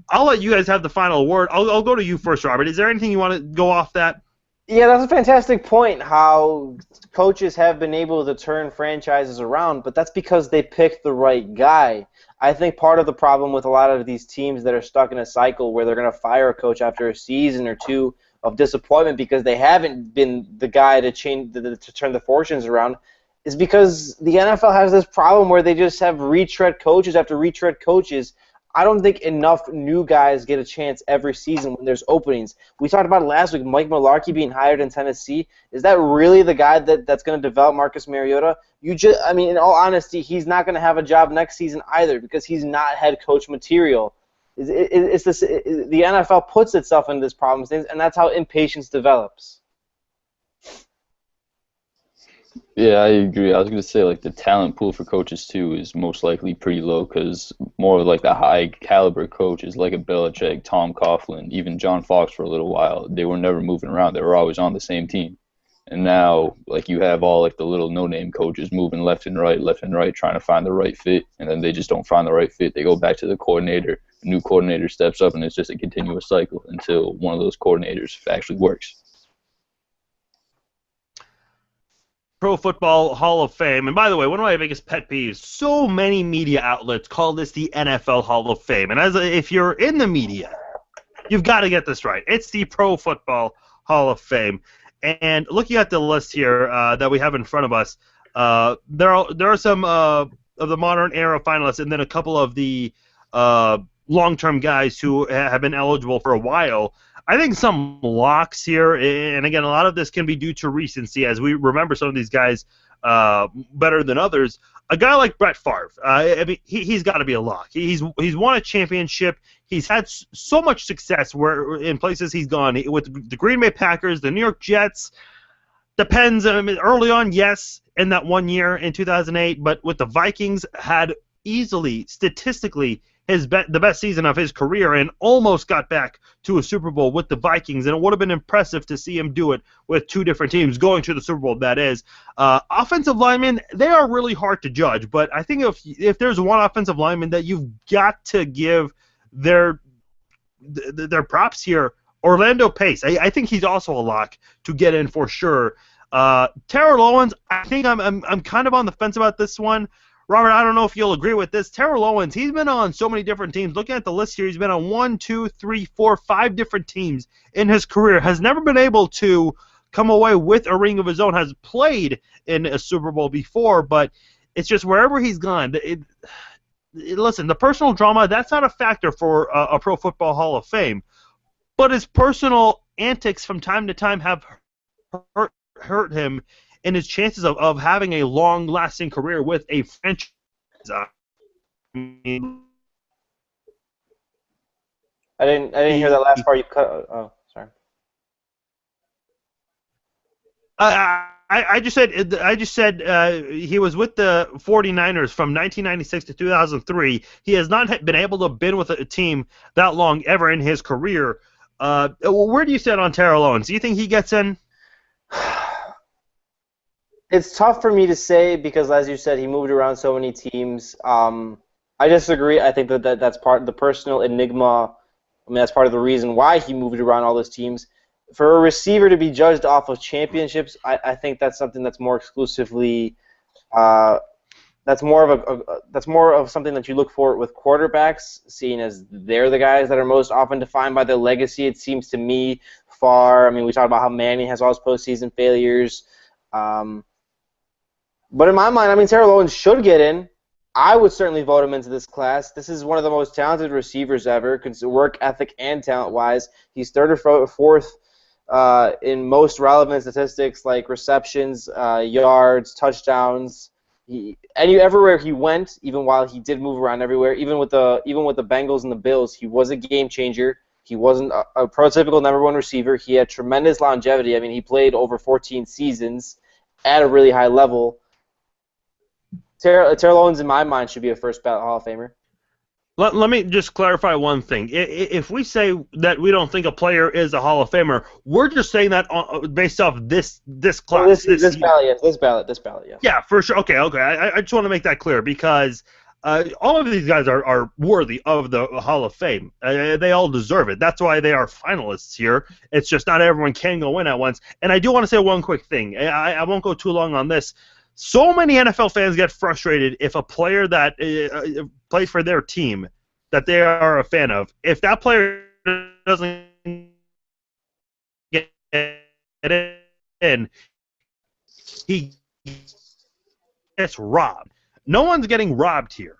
I'll let you guys have the final word. I'll go to you first, Robert. Is there anything you want to go off that? Yeah, that's a fantastic point, how coaches have been able to turn franchises around, but that's because they picked the right guy. I think part of the problem with a lot of these teams that are stuck in a cycle where they're going to fire a coach after a season or two of disappointment because they haven't been the guy to turn the fortunes around is because the NFL has this problem where they just have retread coaches after retread coaches. I don't think enough new guys get a chance every season when there's openings. We talked about it last week, Mike Mularkey being hired in Tennessee. Is that really the guy that's going to develop Marcus Mariota? In all honesty, he's not going to have a job next season either because he's not head coach material. The NFL puts itself into this problem, and that's how impatience develops. Yeah, I agree. I was going to say, like, the talent pool for coaches, too, is most likely pretty low because more of, like, the high-caliber coaches like a Belichick, Tom Coughlin, even John Fox for a little while, they were never moving around. They were always on the same team. And now, like, you have all, like, the little no-name coaches moving left and right, trying to find the right fit, and then they just don't find the right fit. They go back to the coordinator, a new coordinator steps up, and it's just a continuous cycle until one of those coordinators actually works. Pro Football Hall of Fame. And by the way, one of my biggest pet peeves, so many media outlets call this the NFL Hall of Fame. And if you're in the media, you've got to get this right. It's the Pro Football Hall of Fame. And looking at the list here that we have in front of us, there are some of the modern era finalists and then a couple of the long-term guys who have been eligible for a while. I think some locks here, and again, a lot of this can be due to recency, as we remember some of these guys better than others. A guy like Brett Favre, he's got to be a lock. He's won a championship. He's had so much success in places he's gone with the Green Bay Packers, the New York Jets. Depends. Early on, yes, in that 1 year in 2008, but with the Vikings, had easily, statistically, the best season of his career and almost got back to a Super Bowl with the Vikings, and it would have been impressive to see him do it with two different teams going to the Super Bowl, that is. Offensive linemen, they are really hard to judge, but I think if there's one offensive lineman that you've got to give their props here, Orlando Pace. I think he's also a lock to get in for sure. Terrell Owens, I think I'm kind of on the fence about this one. Robert, I don't know if you'll agree with this. Terrell Owens, he's been on so many different teams. Looking at the list here, he's been on 1, 2, 3, 4, 5 different teams in his career. Has never been able to come away with a ring of his own. Has played in a Super Bowl before, but it's just wherever he's gone. Listen, the personal drama, that's not a factor for a Pro Football Hall of Fame. But his personal antics from time to time have hurt him and his chances of having a long-lasting career with a franchise. I didn't hear that last part you cut. Oh, sorry. I just said he was with the 49ers from 1996 to 2003. He has not been able to have been with a team that long ever in his career. Where do you stand on Terrell Owens? Do you think he gets in? It's tough for me to say because, as you said, he moved around so many teams. I disagree. I think that's part of the personal enigma. I mean, that's part of the reason why he moved around all those teams. For a receiver to be judged off of championships, I think that's something that's more exclusively that's more of something that you look for with quarterbacks, seeing as they're the guys that are most often defined by their legacy. It seems to me far. I mean, we talked about how Manning has all his postseason failures. But in my mind, I mean, Terrell Owens should get in. I would certainly vote him into this class. This is one of the most talented receivers ever, work ethic and talent-wise. He's third or fourth in most relevant statistics like receptions, yards, touchdowns. Everywhere he went, even while he did move around everywhere, even with the Bengals and the Bills, he was a game changer. He wasn't a prototypical number one receiver. He had tremendous longevity. I mean, he played over 14 seasons at a really high level. Terrell Owens, in my mind, should be a first ballot Hall of Famer. Let me just clarify one thing. If we say that we don't think a player is a Hall of Famer, we're just saying that based off this class. This ballot, yes. This ballot, yes. Yeah, for sure. Okay. I just want to make that clear because all of these guys are worthy of the Hall of Fame. They all deserve it. That's why they are finalists here. It's just not everyone can go in at once. And I do want to say one quick thing. I won't go too long on this. So many NFL fans get frustrated if a player that plays for their team that they are a fan of, if that player doesn't get in, he gets robbed. No one's getting robbed here.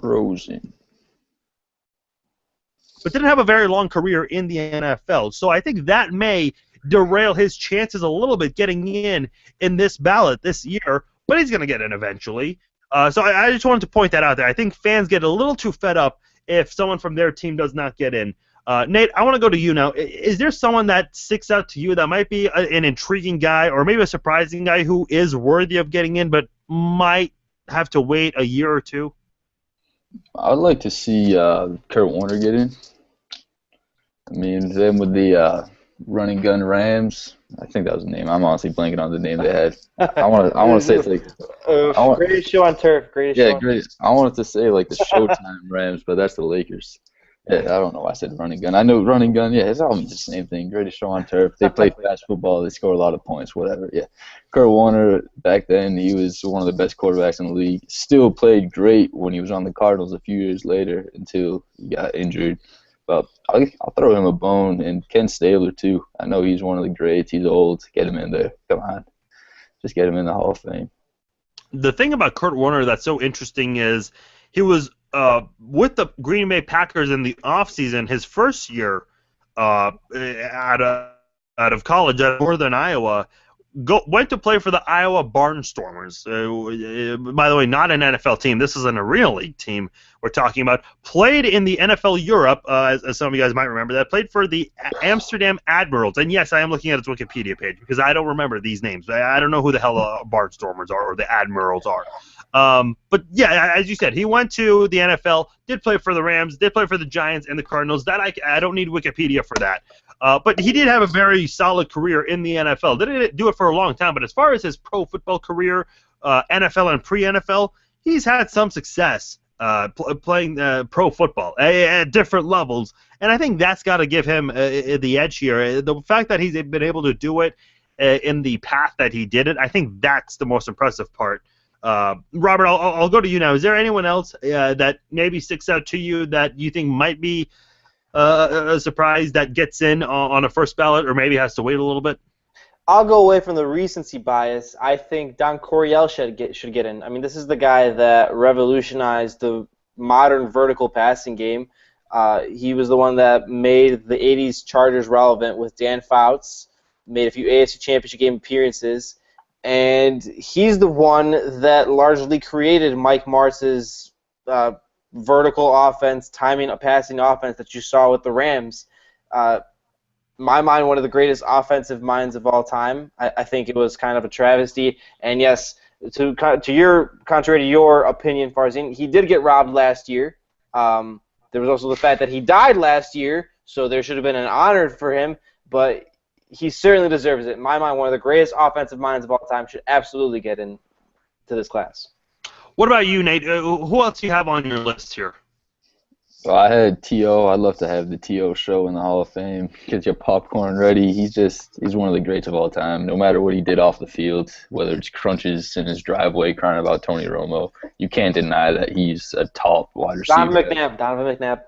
Frozen. But didn't have a very long career in the NFL. So I think that may derail his chances a little bit getting in this ballot this year, but he's going to get in eventually. So I just wanted to point that out there. I think fans get a little too fed up if someone from their team does not get in. Nate, I want to go to you now. Is there someone that sticks out to you that might be an intriguing guy or maybe a surprising guy who is worthy of getting in but might have to wait a year or two? I'd like to see Kurt Warner get in. I mean, them with the running gun Rams. I think that was the name. I'm honestly blanking on the name they had. I want to say it's like greatest show on turf. Great. I wanted to say like the Showtime Rams, but that's the Lakers. Yeah, I don't know why I said running gun. I know running gun. Yeah, it's all the same thing. Greatest show on turf. They play fast football. They score a lot of points. Whatever. Yeah. Kurt Warner back then, he was one of the best quarterbacks in the league. Still played great when he was on the Cardinals a few years later until he got injured. But I'll throw him a bone, and Ken Stabler too. I know he's one of the greats. He's old. Get him in there. Come on, just get him in the Hall of Fame. The thing about Kurt Warner that's so interesting is he was with the Green Bay Packers in the offseason, his first year out of college at Northern Iowa. Went to play for the Iowa Barnstormers. By the way, not an NFL team. This is an Arena League team we're talking about. Played in the NFL Europe, as some of you guys might remember that. Played for the Amsterdam Admirals. And yes, I am looking at its Wikipedia page because I don't remember these names. I don't know who the hell Barnstormers are or the Admirals are. But yeah, as you said, he went to the NFL, did play for the Rams, did play for the Giants and the Cardinals. That I don't need Wikipedia for that. But he did have a very solid career in the NFL. Didn't do it for a long time, but as far as his pro football career, NFL and pre-NFL, he's had some success playing pro football at different levels, and I think that's got to give him the edge here. The fact that he's been able to do it in the path that he did it, I think that's the most impressive part. Robert, I'll go to you now. Is there anyone else that maybe sticks out to you that you think might be a surprise that gets in on a first ballot or maybe has to wait a little bit? I'll go away from the recency bias. I think Don Coryell should get in. I mean, this is the guy that revolutionized the modern vertical passing game. He was the one that made the 80s Chargers relevant with Dan Fouts, made a few AFC Championship game appearances, and he's the one that largely created Mike Martz's vertical offense, timing passing offense that you saw with the Rams. My mind, one of the greatest offensive minds of all time. I think it was kind of a travesty. And yes, contrary to your opinion, Farzin, he did get robbed last year. There was also the fact that he died last year, so there should have been an honor for him. But he certainly deserves it. In my mind, one of the greatest offensive minds of all time should absolutely get into this class. What about you, Nate? Who else do you have on your list here? Well, I had T.O. I'd love to have the T.O. show in the Hall of Fame. Get your popcorn ready. He's one of the greats of all time. No matter what he did off the field, whether it's crunches in his driveway crying about Tony Romo, you can't deny that he's a top wide receiver. Donovan McNabb.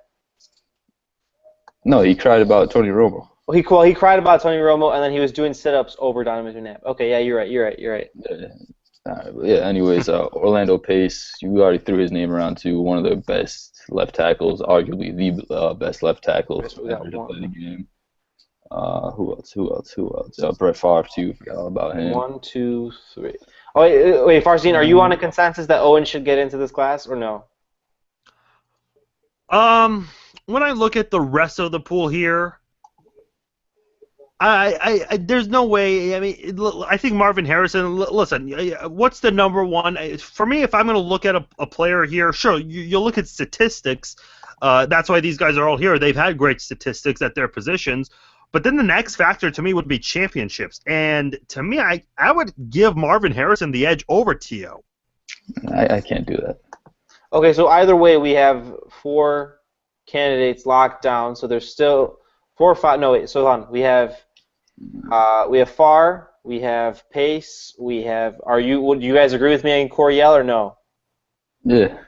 No, he cried about Tony Romo. Well, he cried about Tony Romo, and then he was doing sit-ups over Donovan McNabb. Okay, yeah, you're right. Yeah, anyways, Orlando Pace, you already threw his name around too. One of the best left tackles, arguably the best left tackles ever to play the game. Who else? Brett Favre too. Forgot all about him. 1, 2, 3. Oh wait, Farzine, are you on a consensus that Owen should get into this class or no? When I look at the rest of the pool here, there's no way. I mean, I think Marvin Harrison. Listen, what's the number one for me? If I'm going to look at a player here, sure, you'll look at statistics. That's why these guys are all here. They've had great statistics at their positions. But then the next factor to me would be championships. And to me, I would give Marvin Harrison the edge over T.O. I can't do that. Okay, so either way, we have 4 candidates locked down. So there's still 4 or 5. No, wait. So hold on. We have Farr. We have Pace. We have. Would you guys agree with me on Coryell or no? Yeah.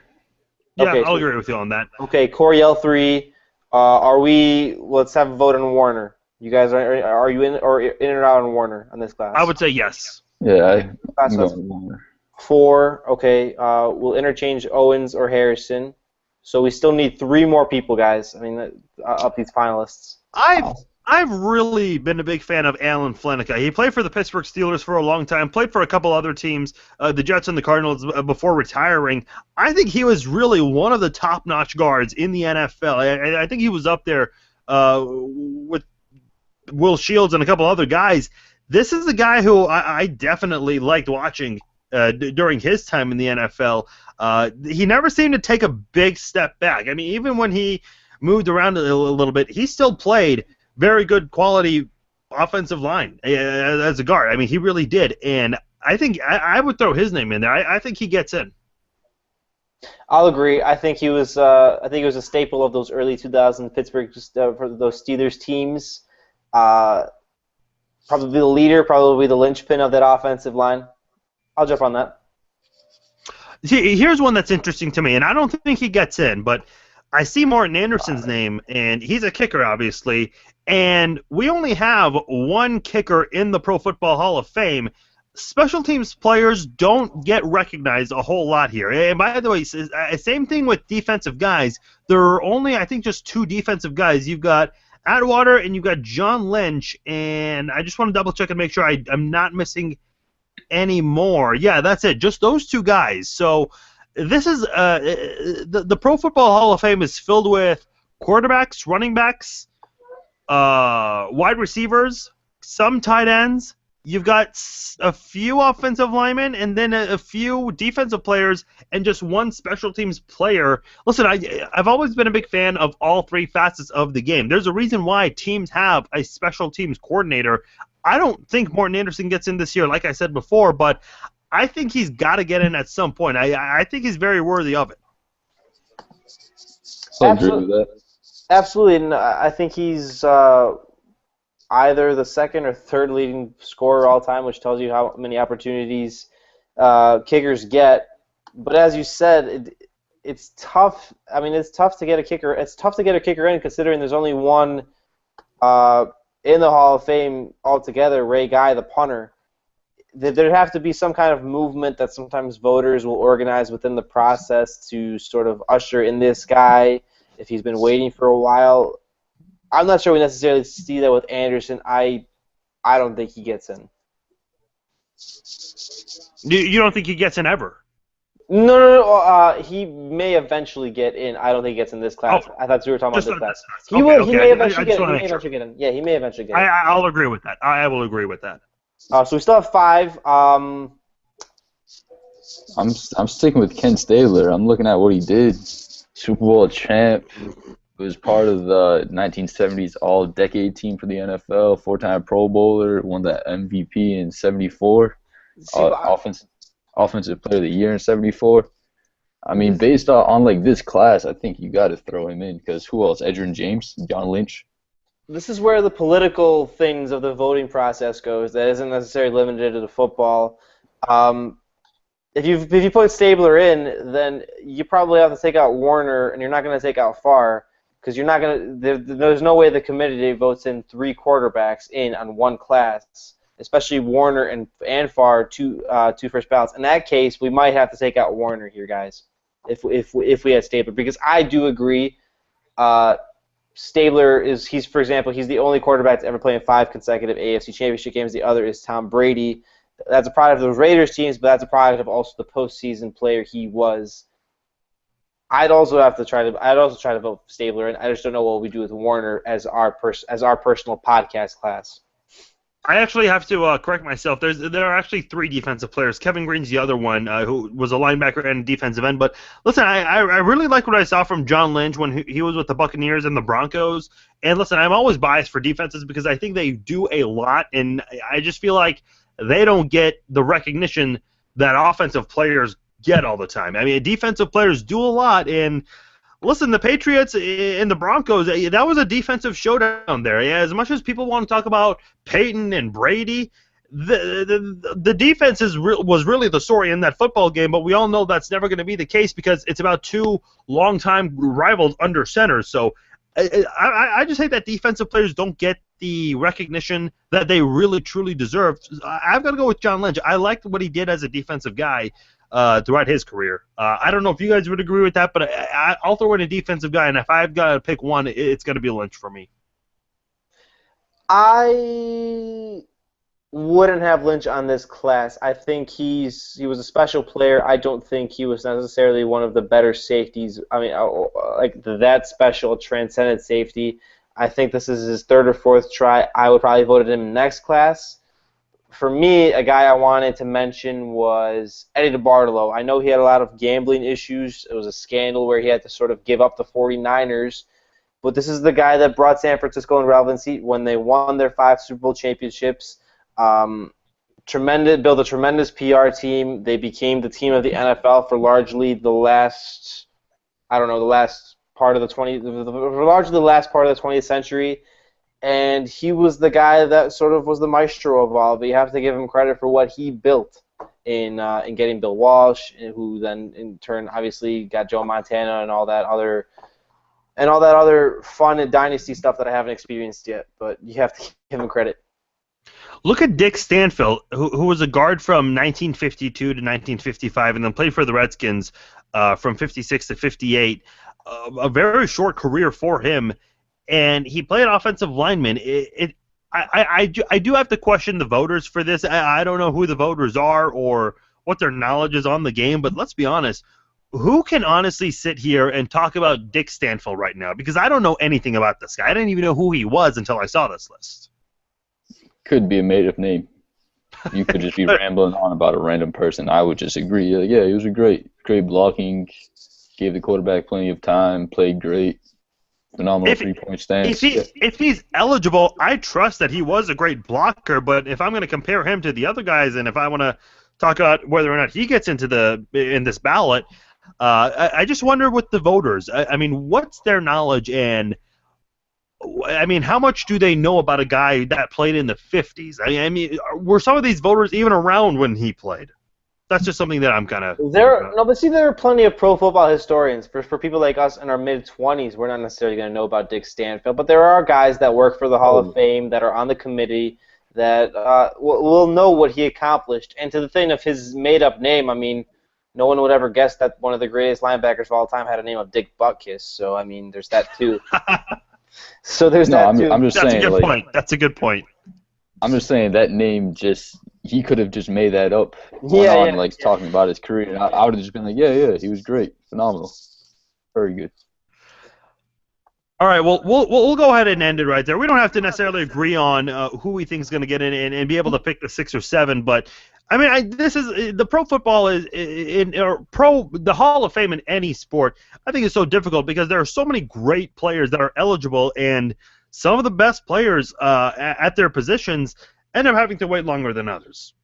Yeah, okay, I'll agree with you on that. Okay, Coryell 3. Let's have a vote on Warner. You guys are you in or out on Warner on this class? I would say yes. Yeah, I'm going with Warner. 4. Okay, we'll interchange Owens or Harrison. So we still need 3 more people, guys. I mean, up these finalists. I've really been a big fan of Alan Flenica. He played for the Pittsburgh Steelers for a long time, played for a couple other teams, the Jets and the Cardinals, before retiring. I think he was really one of the top-notch guards in the NFL. I think he was up there with Will Shields and a couple other guys. This is a guy who I definitely liked watching during his time in the NFL. He never seemed to take a big step back. I mean, even when he moved around a little bit, he still played very good quality offensive line as a guard. I mean, he really did. And I think I would throw his name in there. I think he gets in. I'll agree. I think he was a staple of those early 2000s Pittsburgh for those Steelers teams. Probably the leader, probably the linchpin of that offensive line. I'll jump on that. See, here's one that's interesting to me, and I don't think he gets in, but I see Morton Anderson's name, and he's a kicker, obviously, and we only have one kicker in the Pro Football Hall of Fame. Special teams players don't get recognized a whole lot here. And by the way, same thing with defensive guys. There are only, I think, just 2 defensive guys. You've got Atwater and you've got John Lynch, and I just want to double check and make sure I'm not missing any more. Yeah, that's it. Just those 2 guys. So this is the Pro Football Hall of Fame is filled with quarterbacks, running backs, wide receivers, some tight ends. You've got a few offensive linemen and then a few defensive players and just one special teams player. Listen, I've always been a big fan of all 3 facets of the game. There's a reason why teams have a special teams coordinator. I don't think Morton Anderson gets in this year, like I said before, but I think he's got to get in at some point. I think he's very worthy of it. I agree with that. Absolutely, and I think he's either the 2nd or 3rd leading scorer all time, which tells you how many opportunities kickers get. But as you said, it's tough. I mean, it's tough to get a kicker. It's tough to get a kicker in, considering there's only one in the Hall of Fame altogether. Ray Guy, the punter. There'd have to be some kind of movement that sometimes voters will organize within the process to sort of usher in this guy if he's been waiting for a while. I'm not sure we necessarily see that with Anderson. I don't think he gets in. You don't think he gets in ever? No. He may eventually get in. I don't think he gets in this class. I thought you were talking about this class. He will. He may eventually get in. Yeah, he may eventually get in. I'll agree with that. I will agree with that. So we still have 5. I'm sticking with Ken Stabler. I'm looking at what he did. Super Bowl champ. Was part of the 1970s All-Decade team for the NFL. 4-time Pro Bowler. Won the MVP in '74. Offensive Player of the Year in '74. I mean, based on like this class, I think you got to throw him in because who else? Edgerrin James, John Lynch. This is where the political things of the voting process goes. That isn't necessarily limited to the football. If you put Stabler in, then you probably have to take out Warner, and you're not going to take out Farr because you're not going to. There's no way the committee votes in 3 quarterbacks in on one class, especially Warner and Farr, 2 first ballots. In that case, we might have to take out Warner here, guys, if we had Stabler, because I do agree. Stabler for example, he's the only quarterback to ever play in 5 consecutive AFC Championship games. The other is Tom Brady. That's a product of those Raiders teams, but that's a product of also the postseason player he was. I'd also try to vote for Stabler, and I just don't know what we do with Warner as our personal podcast class. I actually have to correct myself. There are actually 3 defensive players. Kevin Green's the other one, who was a linebacker and a defensive end. But listen, I really like what I saw from John Lynch when he was with the Buccaneers and the Broncos. And listen, I'm always biased for defenses because I think they do a lot, and I just feel like they don't get the recognition that offensive players get all the time. I mean, defensive players do a lot, and listen, the Patriots and the Broncos, that was a defensive showdown there. Yeah, as much as people want to talk about Peyton and Brady, the defense was really the story in that football game, but we all know that's never going to be the case because it's about 2 longtime rivals under center. So I just think that defensive players don't get the recognition that they really, truly deserve. I've got to go with John Lynch. I liked what he did as a defensive guy throughout his career. I don't know if you guys would agree with that, but I'll throw in a defensive guy, and if I've got to pick one, it's going to be Lynch for me. I wouldn't have Lynch on this class. I think he was a special player. I don't think he was necessarily one of the better safeties. I mean, like that special transcendent safety. I think this is his 3rd or 4th try. I would probably vote him next class. For me, a guy I wanted to mention was Eddie DeBartolo. I know he had a lot of gambling issues. It was a scandal where he had to sort of give up the 49ers. But this is the guy that brought San Francisco in relevancy when they won their 5 Super Bowl championships. Built a tremendous PR team. They became the team of the NFL for largely the last part of the 20th century. And he was the guy that sort of was the maestro of all. But you have to give him credit for what he built in getting Bill Walsh, who then in turn obviously got Joe Montana and all that other fun and dynasty stuff that I haven't experienced yet. But you have to give him credit. Look at Dick Stanfield, who was a guard from 1952 to 1955, and then played for the Redskins from 56 to 58. A very short career for him. And he played offensive lineman. I do have to question the voters for this. I don't know who the voters are or what their knowledge is on the game, but let's be honest. Who can honestly sit here and talk about Dick Stanfield right now? Because I don't know anything about this guy. I didn't even know who he was until I saw this list. Could be a made-up name. You could just be rambling on about a random person. I would just agree. Yeah, he was great If blocking, gave the quarterback plenty of time, played great. Phenomenal 3-point stance. If he's eligible, I trust that he was a great blocker. But if I'm going to compare him to the other guys, and if I want to talk about whether or not he gets in this ballot, I just wonder with the voters. I mean, what's their knowledge, and I mean, how much do they know about a guy that played in the 50s? I mean, were some of these voters even around when he played? That's just something that I'm kind of... There are plenty of pro football historians. For people like us in our mid-20s, we're not necessarily going to know about Dick Stanfield, but there are guys that work for the Hall of Fame that are on the committee that will know what he accomplished. And to the thing of his made-up name, I mean, no one would ever guess that one of the greatest linebackers of all time had a name of Dick Buttkiss. So, I mean, there's that too. So there's that too. I'm just saying, that's a good point. That's a good point. I'm just saying that name he could have just made that up talking about his career. And I would have just been like, yeah, he was great. Phenomenal. Very good. All right, well, we'll go ahead and end it right there. We don't have to necessarily agree on who we think is going to get in and be able to pick the 6 or 7, but I mean, this is the pro football is the Hall of Fame in any sport. I think is so difficult because there are so many great players that are eligible, and some of the best players at their positions end up having to wait longer than others.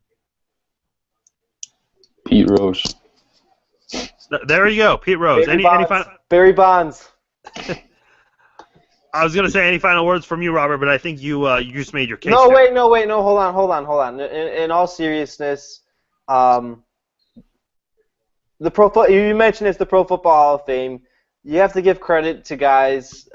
Pete Rose. There you go, Pete Rose. Any final? Barry Bonds. I was going to say any final words from you, Robert, but I think you just made your case. No, hold on. In all seriousness, you mentioned it's the Pro Football Hall of Fame. You have to give credit to guys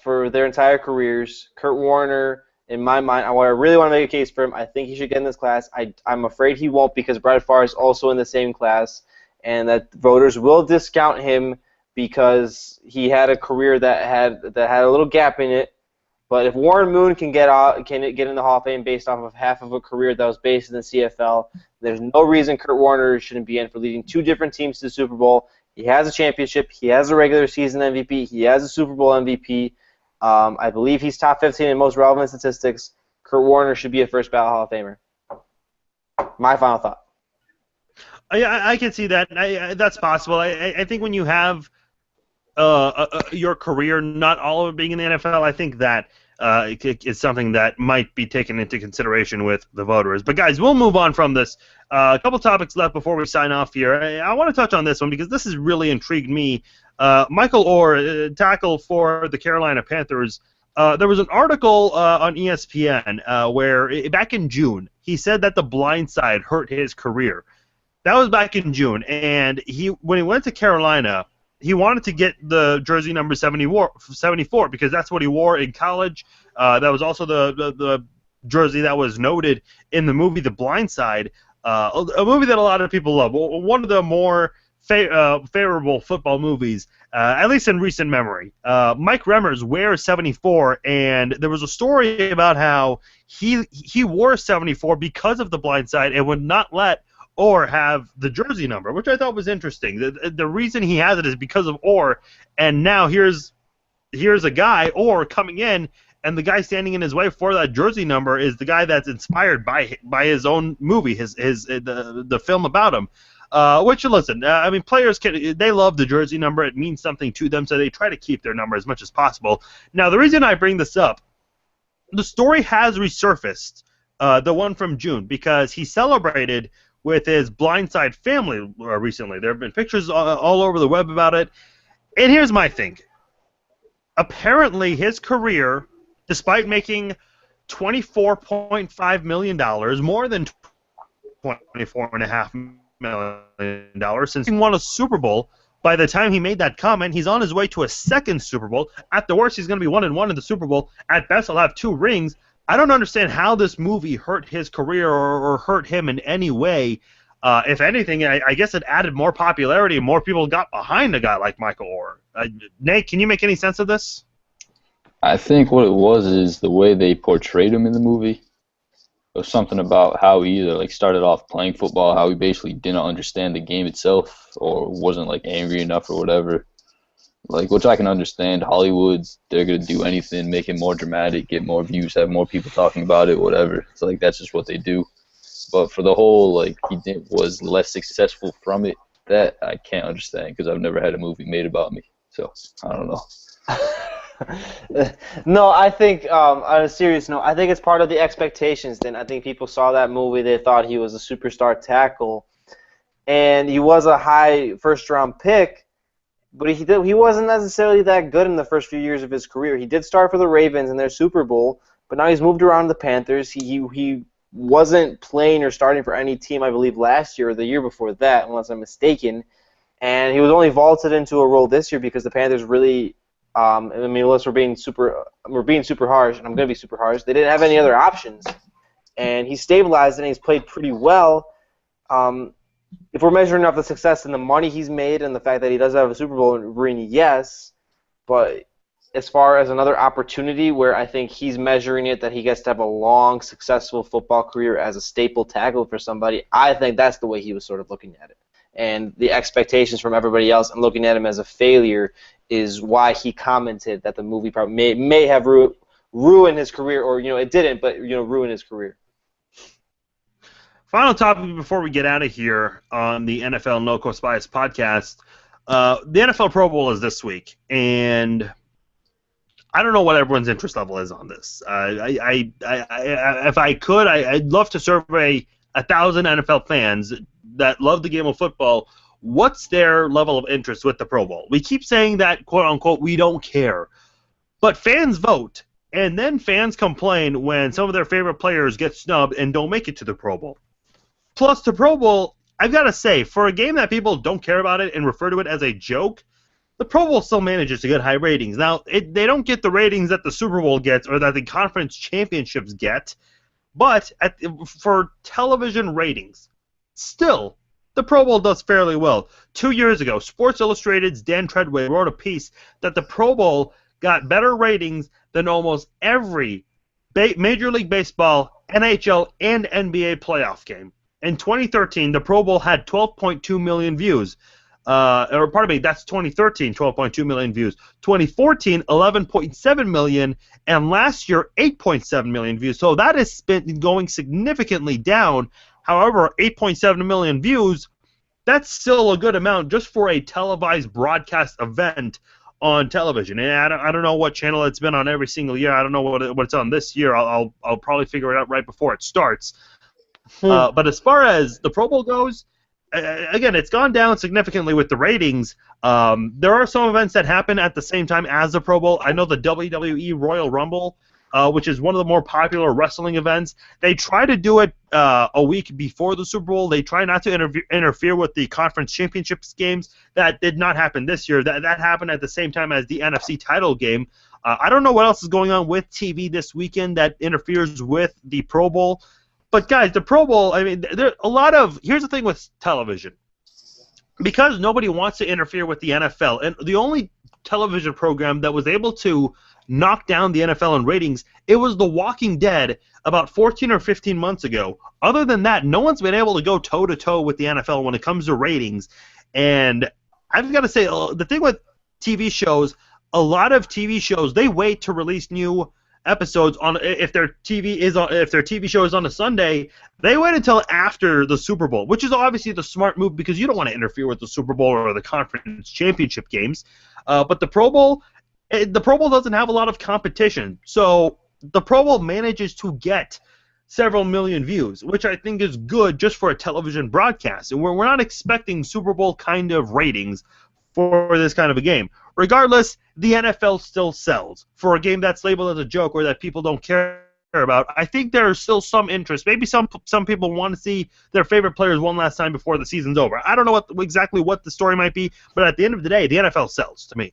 for their entire careers. Kurt Warner, in my mind, I really want to make a case for him. I think he should get in this class. I'm afraid he won't because Brett Favre is also in the same class, and that voters will discount him because he had a career that had a little gap in it. But if Warren Moon can get in the Hall of Fame based off of half of a career that was based in the CFL, there's no reason Kurt Warner shouldn't be in for leading 2 different teams to the Super Bowl. He has a championship. He has a regular season MVP. He has a Super Bowl MVP. I believe he's top 15 in most relevant statistics. Kurt Warner should be a first ballot Hall of Famer. My final thought. I can see that. That's possible. I think when you have your career, not all of it being in the NFL, I think that it's something that might be taken into consideration with the voters. But guys, we'll move on from this. A couple topics left before we sign off here. I want to touch on this one because this has really intrigued me. Michael Orr, tackle for the Carolina Panthers. There was an article on ESPN where back in June he said that the blind side hurt his career. That was back in June, and when he went to Carolina, he wanted to get the jersey number 74 because that's what he wore in college. That was also the jersey that was noted in the movie The Blind Side, a movie that a lot of people love. One of the more favorable football movies, at least in recent memory. Mike Remmers wears 74, and there was a story about how he wore 74 because of The Blind Side and would not let Orr have the jersey number, which I thought was interesting. The reason he has it is because of Orr, and now here's a guy, Orr, coming in, and the guy standing in his way for that jersey number is the guy that's inspired by his own movie, the film about him. Which, listen, I mean, players they love the jersey number. It means something to them, so they try to keep their number as much as possible. Now, the reason I bring this up, the story has resurfaced, the one from June, because he celebrated with his Blindside family recently. There have been pictures all over the web about it. And here's my thing. Apparently, his career, despite making $24.5 million, more than $24.5 million, since he won a Super Bowl, by the time he made that comment, he's on his way to a second Super Bowl. At the worst, he's going to be 1-1 in the Super Bowl. At best, he'll have 2 rings. I don't understand how this movie hurt his career or hurt him in any way. If anything, I guess it added more popularity and more people got behind a guy like Michael Orr. Nate, can you make any sense of this? I think what it was is the way they portrayed him in the movie. It was something about how he either started off playing football, how he basically didn't understand the game itself, or wasn't angry enough or whatever. Which I can understand. Hollywood, they're going to do anything, make it more dramatic, get more views, have more people talking about it, whatever. It's that's just what they do. But for the whole, he was less successful from it, that I can't understand because I've never had a movie made about me. So, I don't know. No, I think, on a serious note, I think it's part of the expectations then. I think people saw that movie, they thought he was a superstar tackle, and he was a high first-round pick. But he wasn't necessarily that good in the first few years of his career. He did start for the Ravens in their Super Bowl, but now he's moved around to the Panthers. He wasn't playing or starting for any team, I believe, last year or the year before that, unless I'm mistaken. And he was only vaulted into a role this year because the Panthers really, I mean, unless we're being super harsh, and I'm going to be super harsh, they didn't have any other options. And he stabilized and he's played pretty well. If we're measuring off the success and the money he's made and the fact that he does have a Super Bowl ring, yes. But as far as another opportunity where I think he's measuring it that he gets to have a long, successful football career as a staple tackle for somebody, I think that's the way he was sort of looking at it. And the expectations from everybody else and looking at him as a failure is why he commented that the movie probably may have ruined his career, or it didn't, but ruined his career. Final topic before we get out of here on the NFL No Coast Bias podcast. The NFL Pro Bowl is this week, and I don't know what everyone's interest level is on this. If I could, I'd love to survey 1,000 NFL fans that love the game of football. What's their level of interest with the Pro Bowl? We keep saying that, quote unquote, we don't care, but fans vote, and then fans complain when some of their favorite players get snubbed and don't make it to the Pro Bowl. Plus, the Pro Bowl, I've got to say, for a game that people don't care about it and refer to it as a joke, the Pro Bowl still manages to get high ratings. Now, they don't get the ratings that the Super Bowl gets or that the conference championships get, but for television ratings, still, the Pro Bowl does fairly well. 2 years ago, Sports Illustrated's Dan Treadway wrote a piece that the Pro Bowl got better ratings than almost every Major League Baseball, NHL, and NBA playoff game. In 2013, the Pro Bowl had 12.2 million views. Or pardon me, that's 2013, 12.2 million views. 2014, 11.7 million, and last year, 8.7 million views. So that has been going significantly down. However, 8.7 million views, that's still a good amount just for a televised broadcast event on television. And I don't know what channel it's been on every single year. I don't know what it's on this year. I'll probably figure it out right before it starts. But as far as the Pro Bowl goes, again, it's gone down significantly with the ratings. There are some events that happen at the same time as the Pro Bowl. I know the WWE Royal Rumble, which is one of the more popular wrestling events. They try to do it a week before the Super Bowl. They try not to interfere with the conference championships games. That did not happen this year. That happened at the same time as the NFC title game. I don't know what else is going on with TV this weekend that interferes with the Pro Bowl. But guys, the Pro Bowl, I mean, there a lot of. Here's the thing with television, because nobody wants to interfere with the NFL, and the only television program that was able to knock down the NFL in ratings, it was The Walking Dead about 14 or 15 months ago. Other than that, no one's been able to go toe to toe with the NFL when it comes to ratings. And I've got to say, the thing with TV shows, a lot of TV shows, they wait to release new episodes on if their TV show is on a Sunday, they wait until after the Super Bowl, which is obviously the smart move because you don't want to interfere with the Super Bowl or the conference championship games. But the Pro Bowl doesn't have a lot of competition, so the Pro Bowl manages to get several million views, which I think is good just for a television broadcast. And we're not expecting Super Bowl kind of ratings for this kind of a game. Regardless, the NFL still sells. For a game that's labeled as a joke or that people don't care about, I think there's still some interest. Maybe some people want to see their favorite players one last time before the season's over. I don't know exactly what the story might be, but at the end of the day, the NFL sells to me.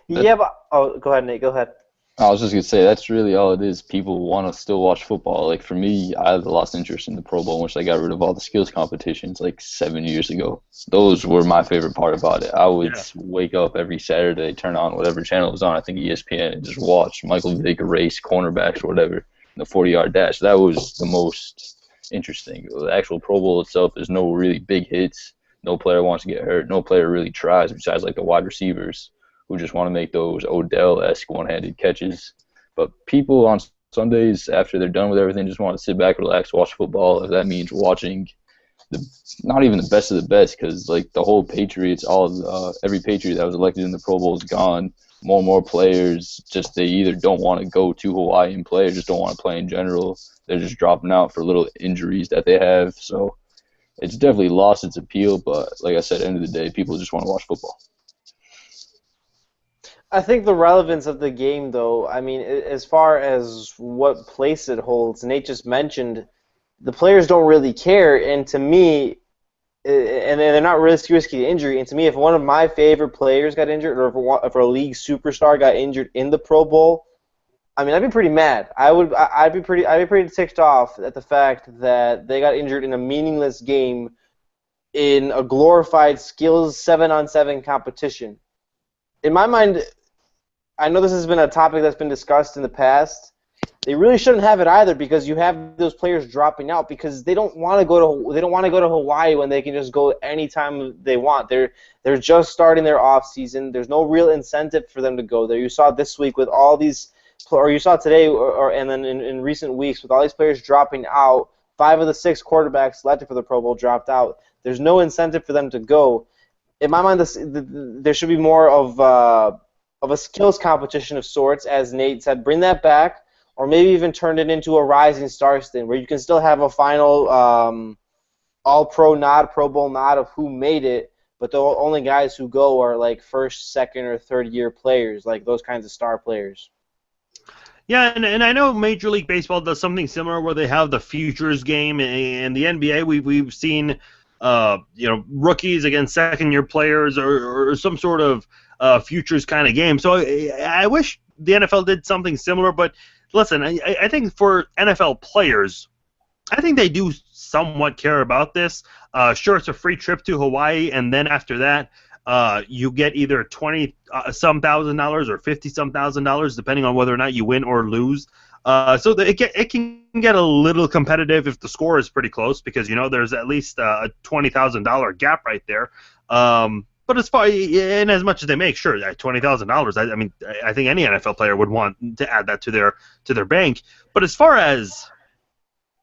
Yeah, but go ahead, Nate. Go ahead. I was just going to say, that's really all it is. People want to still watch football. Like, for me, I lost interest in the Pro Bowl, which they got rid of all the skills competitions like 7 years ago. Those were my favorite part about it. I would wake up every Saturday, turn on whatever channel was on, I think ESPN, and just watch Michael Vick race cornerbacks or whatever, the 40-yard dash. That was the most interesting. The actual Pro Bowl itself, there's no really big hits. No player wants to get hurt. No player really tries besides like the wide receivers, who just want to make those Odell-esque one-handed catches. But people on Sundays, after they're done with everything, just want to sit back, relax, watch football. If that means watching not even the best of the best, because like the whole Patriots, every Patriot that was elected in the Pro Bowl is gone. More and more players, just they either don't want to go to Hawaii and play or just don't want to play in general. They're just dropping out for little injuries that they have. So it's definitely lost its appeal. But like I said, at the end of the day, people just want to watch football. I think the relevance of the game, though, I mean, as far as what place it holds, Nate just mentioned, the players don't really care, and to me, and they're not really risky injury, and to me, if one of my favorite players got injured, or if a league superstar got injured in the Pro Bowl, I mean, I'd be pretty mad. I'd be pretty ticked off at the fact that they got injured in a meaningless game in a glorified skills 7-on-7 competition. In my mind, I know this has been a topic that's been discussed in the past. They really shouldn't have it either, because you have those players dropping out because they don't want to go to Hawaii when they can just go anytime they want. They're just starting their off season. There's no real incentive for them to go there. You saw this week with all these, or you saw today, and then in recent weeks with all these players dropping out. 5 of the 6 quarterbacks selected for the Pro Bowl dropped out. There's no incentive for them to go. In my mind, there should be more of a skills competition of sorts, as Nate said. Bring that back, or maybe even turn it into a Rising Stars thing, where you can still have a final All-Pro nod, Pro Bowl nod of who made it, but the only guys who go are like first, second, or third-year players, like those kinds of star players. Yeah, and I know Major League Baseball does something similar where they have the futures game, and the NBA we've seen rookies against second-year players or some sort of futures kind of game. So I wish the NFL did something similar, but listen, I think for NFL players, I think they do somewhat care about this. Sure, it's a free trip to Hawaii, and then after that, you get either $20 some thousand dollars or $50 some thousand dollars, depending on whether or not you win or lose. So it can get a little competitive if the score is pretty close, because there's at least a $20,000 gap right there. But as far in as much as they make, sure, that $20,000. I mean, I think any NFL player would want to add that to their bank. But as far as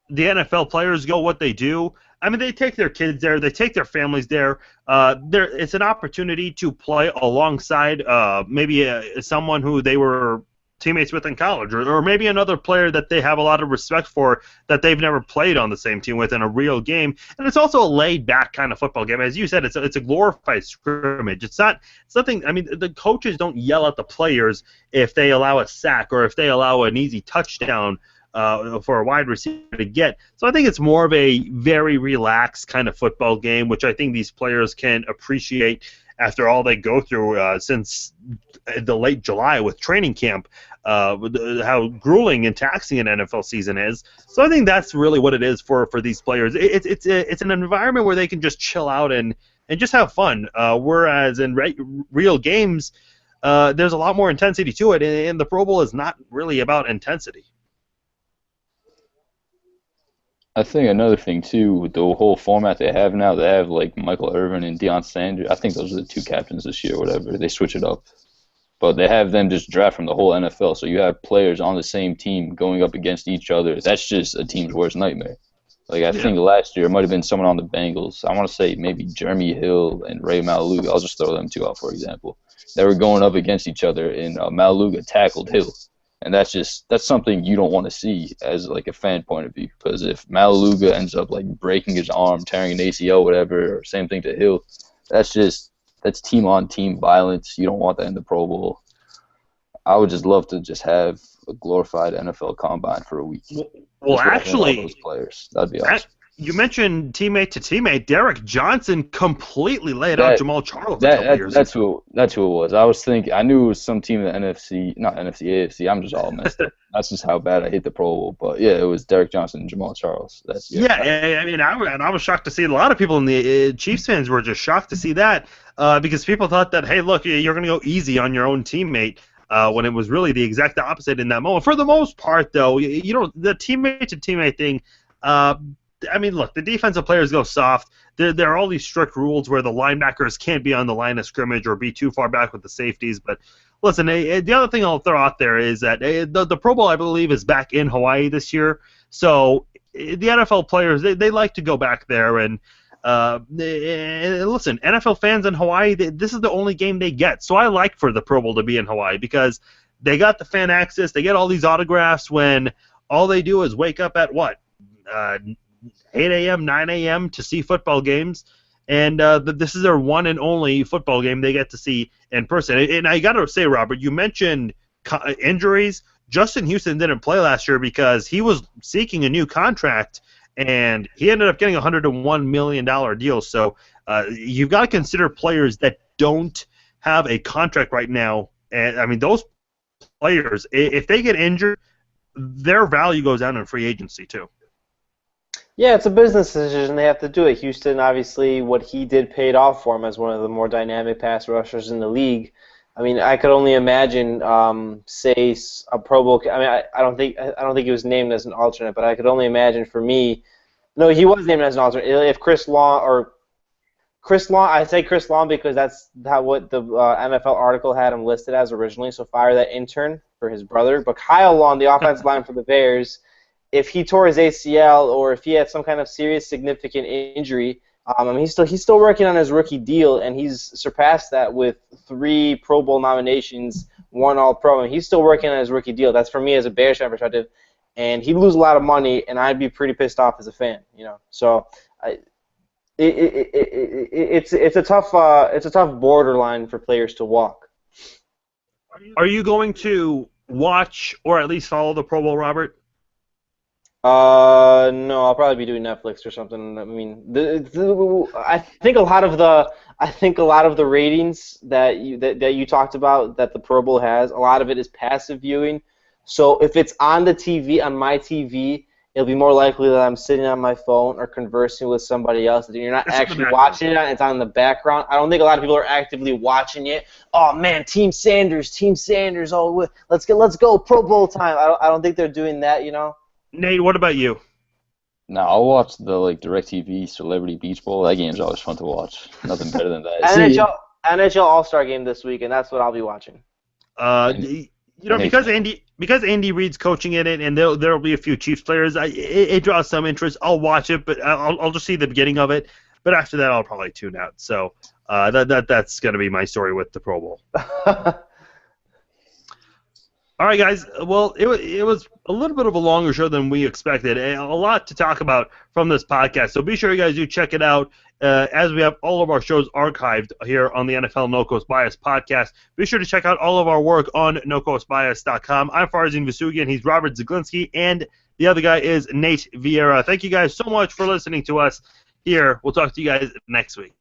the NFL players go, what they do, I mean, they take their kids there, they take their families there. It's an opportunity to play alongside maybe someone who they were teammates with in college, or maybe another player that they have a lot of respect for that they've never played on the same team with in a real game. And it's also a laid-back kind of football game. As you said, it's a glorified scrimmage. It's nothing. I mean, the coaches don't yell at the players if they allow a sack or if they allow an easy touchdown for a wide receiver to get. So I think it's more of a very relaxed kind of football game, which I think these players can appreciate after all they go through since the late July with training camp, how grueling and taxing an NFL season is. So I think that's really what it is for these players. It's an environment where they can just chill out and just have fun, whereas in real games, there's a lot more intensity to it, and the Pro Bowl is not really about intensity. I think another thing too, with the whole format they have now, they have like Michael Irvin and Deion Sanders. I think those are the two captains this year, or whatever. They switch it up, but they have them just draft from the whole NFL. So you have players on the same team going up against each other. That's just a team's worst nightmare. Like I think last year it might have been someone on the Bengals. I want to say maybe Jeremy Hill and Ray Maluga. I'll just throw them two out for example. They were going up against each other, and Maluga tackled Hill. And that's something you don't want to see as like a fan point of view, because if Maluga ends up like breaking his arm, tearing an ACL, whatever, or same thing to Hill, that's team on team violence. You don't want that in the Pro Bowl. I would just love to just have a glorified NFL combine for a week. Well, actually, all those players, that'd be awesome. You mentioned teammate to teammate. Derek Johnson completely laid out Jamal Charles a couple years ago. That's who it was. I was thinking, I knew it was some team in the NFC, not NFC, AFC. I'm just all messed up. That's just how bad I hate the Pro Bowl. But yeah, it was Derek Johnson and Jamal Charles. I mean, I was shocked to see a lot of people in the Chiefs fans were just shocked to see that because people thought that, hey, look, you're going to go easy on your own teammate. When it was really the exact opposite in that moment. For the most part, though, the teammate to teammate thing. I mean, look, the defensive players go soft. There are all these strict rules where the linebackers can't be on the line of scrimmage or be too far back with the safeties. But listen, the other thing I'll throw out there is that the Pro Bowl, I believe, is back in Hawaii this year. So the NFL players, they like to go back there. And listen, NFL fans in Hawaii, this is the only game they get. So I like for the Pro Bowl to be in Hawaii because they got the fan access. They get all these autographs when all they do is wake up at what? 8 a.m., 9 a.m. to see football games, and this is their one and only football game they get to see in person. And I got to say, Robert, you mentioned injuries. Justin Houston didn't play last year because he was seeking a new contract, and he ended up getting a $101 million deal. So you've got to consider players that don't have a contract right now. And I mean, those players, if they get injured, their value goes down in free agency too. Yeah, it's a business decision. They have to do it. Houston, obviously, what he did paid off for him as one of the more dynamic pass rushers in the league. I mean, I could only imagine, say, a Pro Bowl. I mean, I don't think he was named as an alternate, but I could only imagine for me. No, he was named as an alternate. If Chris Long, I say Chris Long because that's what the NFL article had him listed as originally. So fire that intern for his brother. But Kyle Long, the offensive line for the Bears. If he tore his ACL or if he had some kind of serious significant injury, I mean, he's still working on his rookie deal, and he's surpassed that with 3 Pro Bowl nominations, 1 All-Pro, and he's still working on his rookie deal. That's for me as a Bears fan perspective, and he'd lose a lot of money, and I'd be pretty pissed off as a fan, So it's a tough borderline for players to walk. Are you going to watch or at least follow the Pro Bowl, Robert? No, I'll probably be doing Netflix or something. I mean, I think a lot of the ratings that you talked about that the Pro Bowl has, a lot of it is passive viewing. So if it's on the TV, on my TV, it'll be more likely that I'm sitting on my phone or conversing with somebody else. That you're not It's in the actually background. watching it. It's on in the background. I don't think a lot of people are actively watching it. Oh man, Team Sanders. Oh, let's go Pro Bowl time. I don't think they're doing that. You know. Nate, what about you? No, I'll watch the DirecTV Celebrity Beach Bowl. That game's always fun to watch. Nothing better than that. NHL All-Star game this week, and that's what I'll be watching. Because Andy Reid's coaching in it, and there'll be a few Chiefs players. It draws some interest. I'll watch it, but I'll just see the beginning of it. But after that, I'll probably tune out. So that's going to be my story with the Pro Bowl. All right, guys. Well, it was a little bit of a longer show than we expected. A lot to talk about from this podcast. So be sure you guys do check it out. As we have all of our shows archived here on the NFL No Coast Bias podcast. Be sure to check out all of our work on NoCoastBias.com. I'm Farzin Vasugian. He's Robert Zaglinski, and the other guy is Nate Vieira. Thank you guys so much for listening to us here. We'll talk to you guys next week.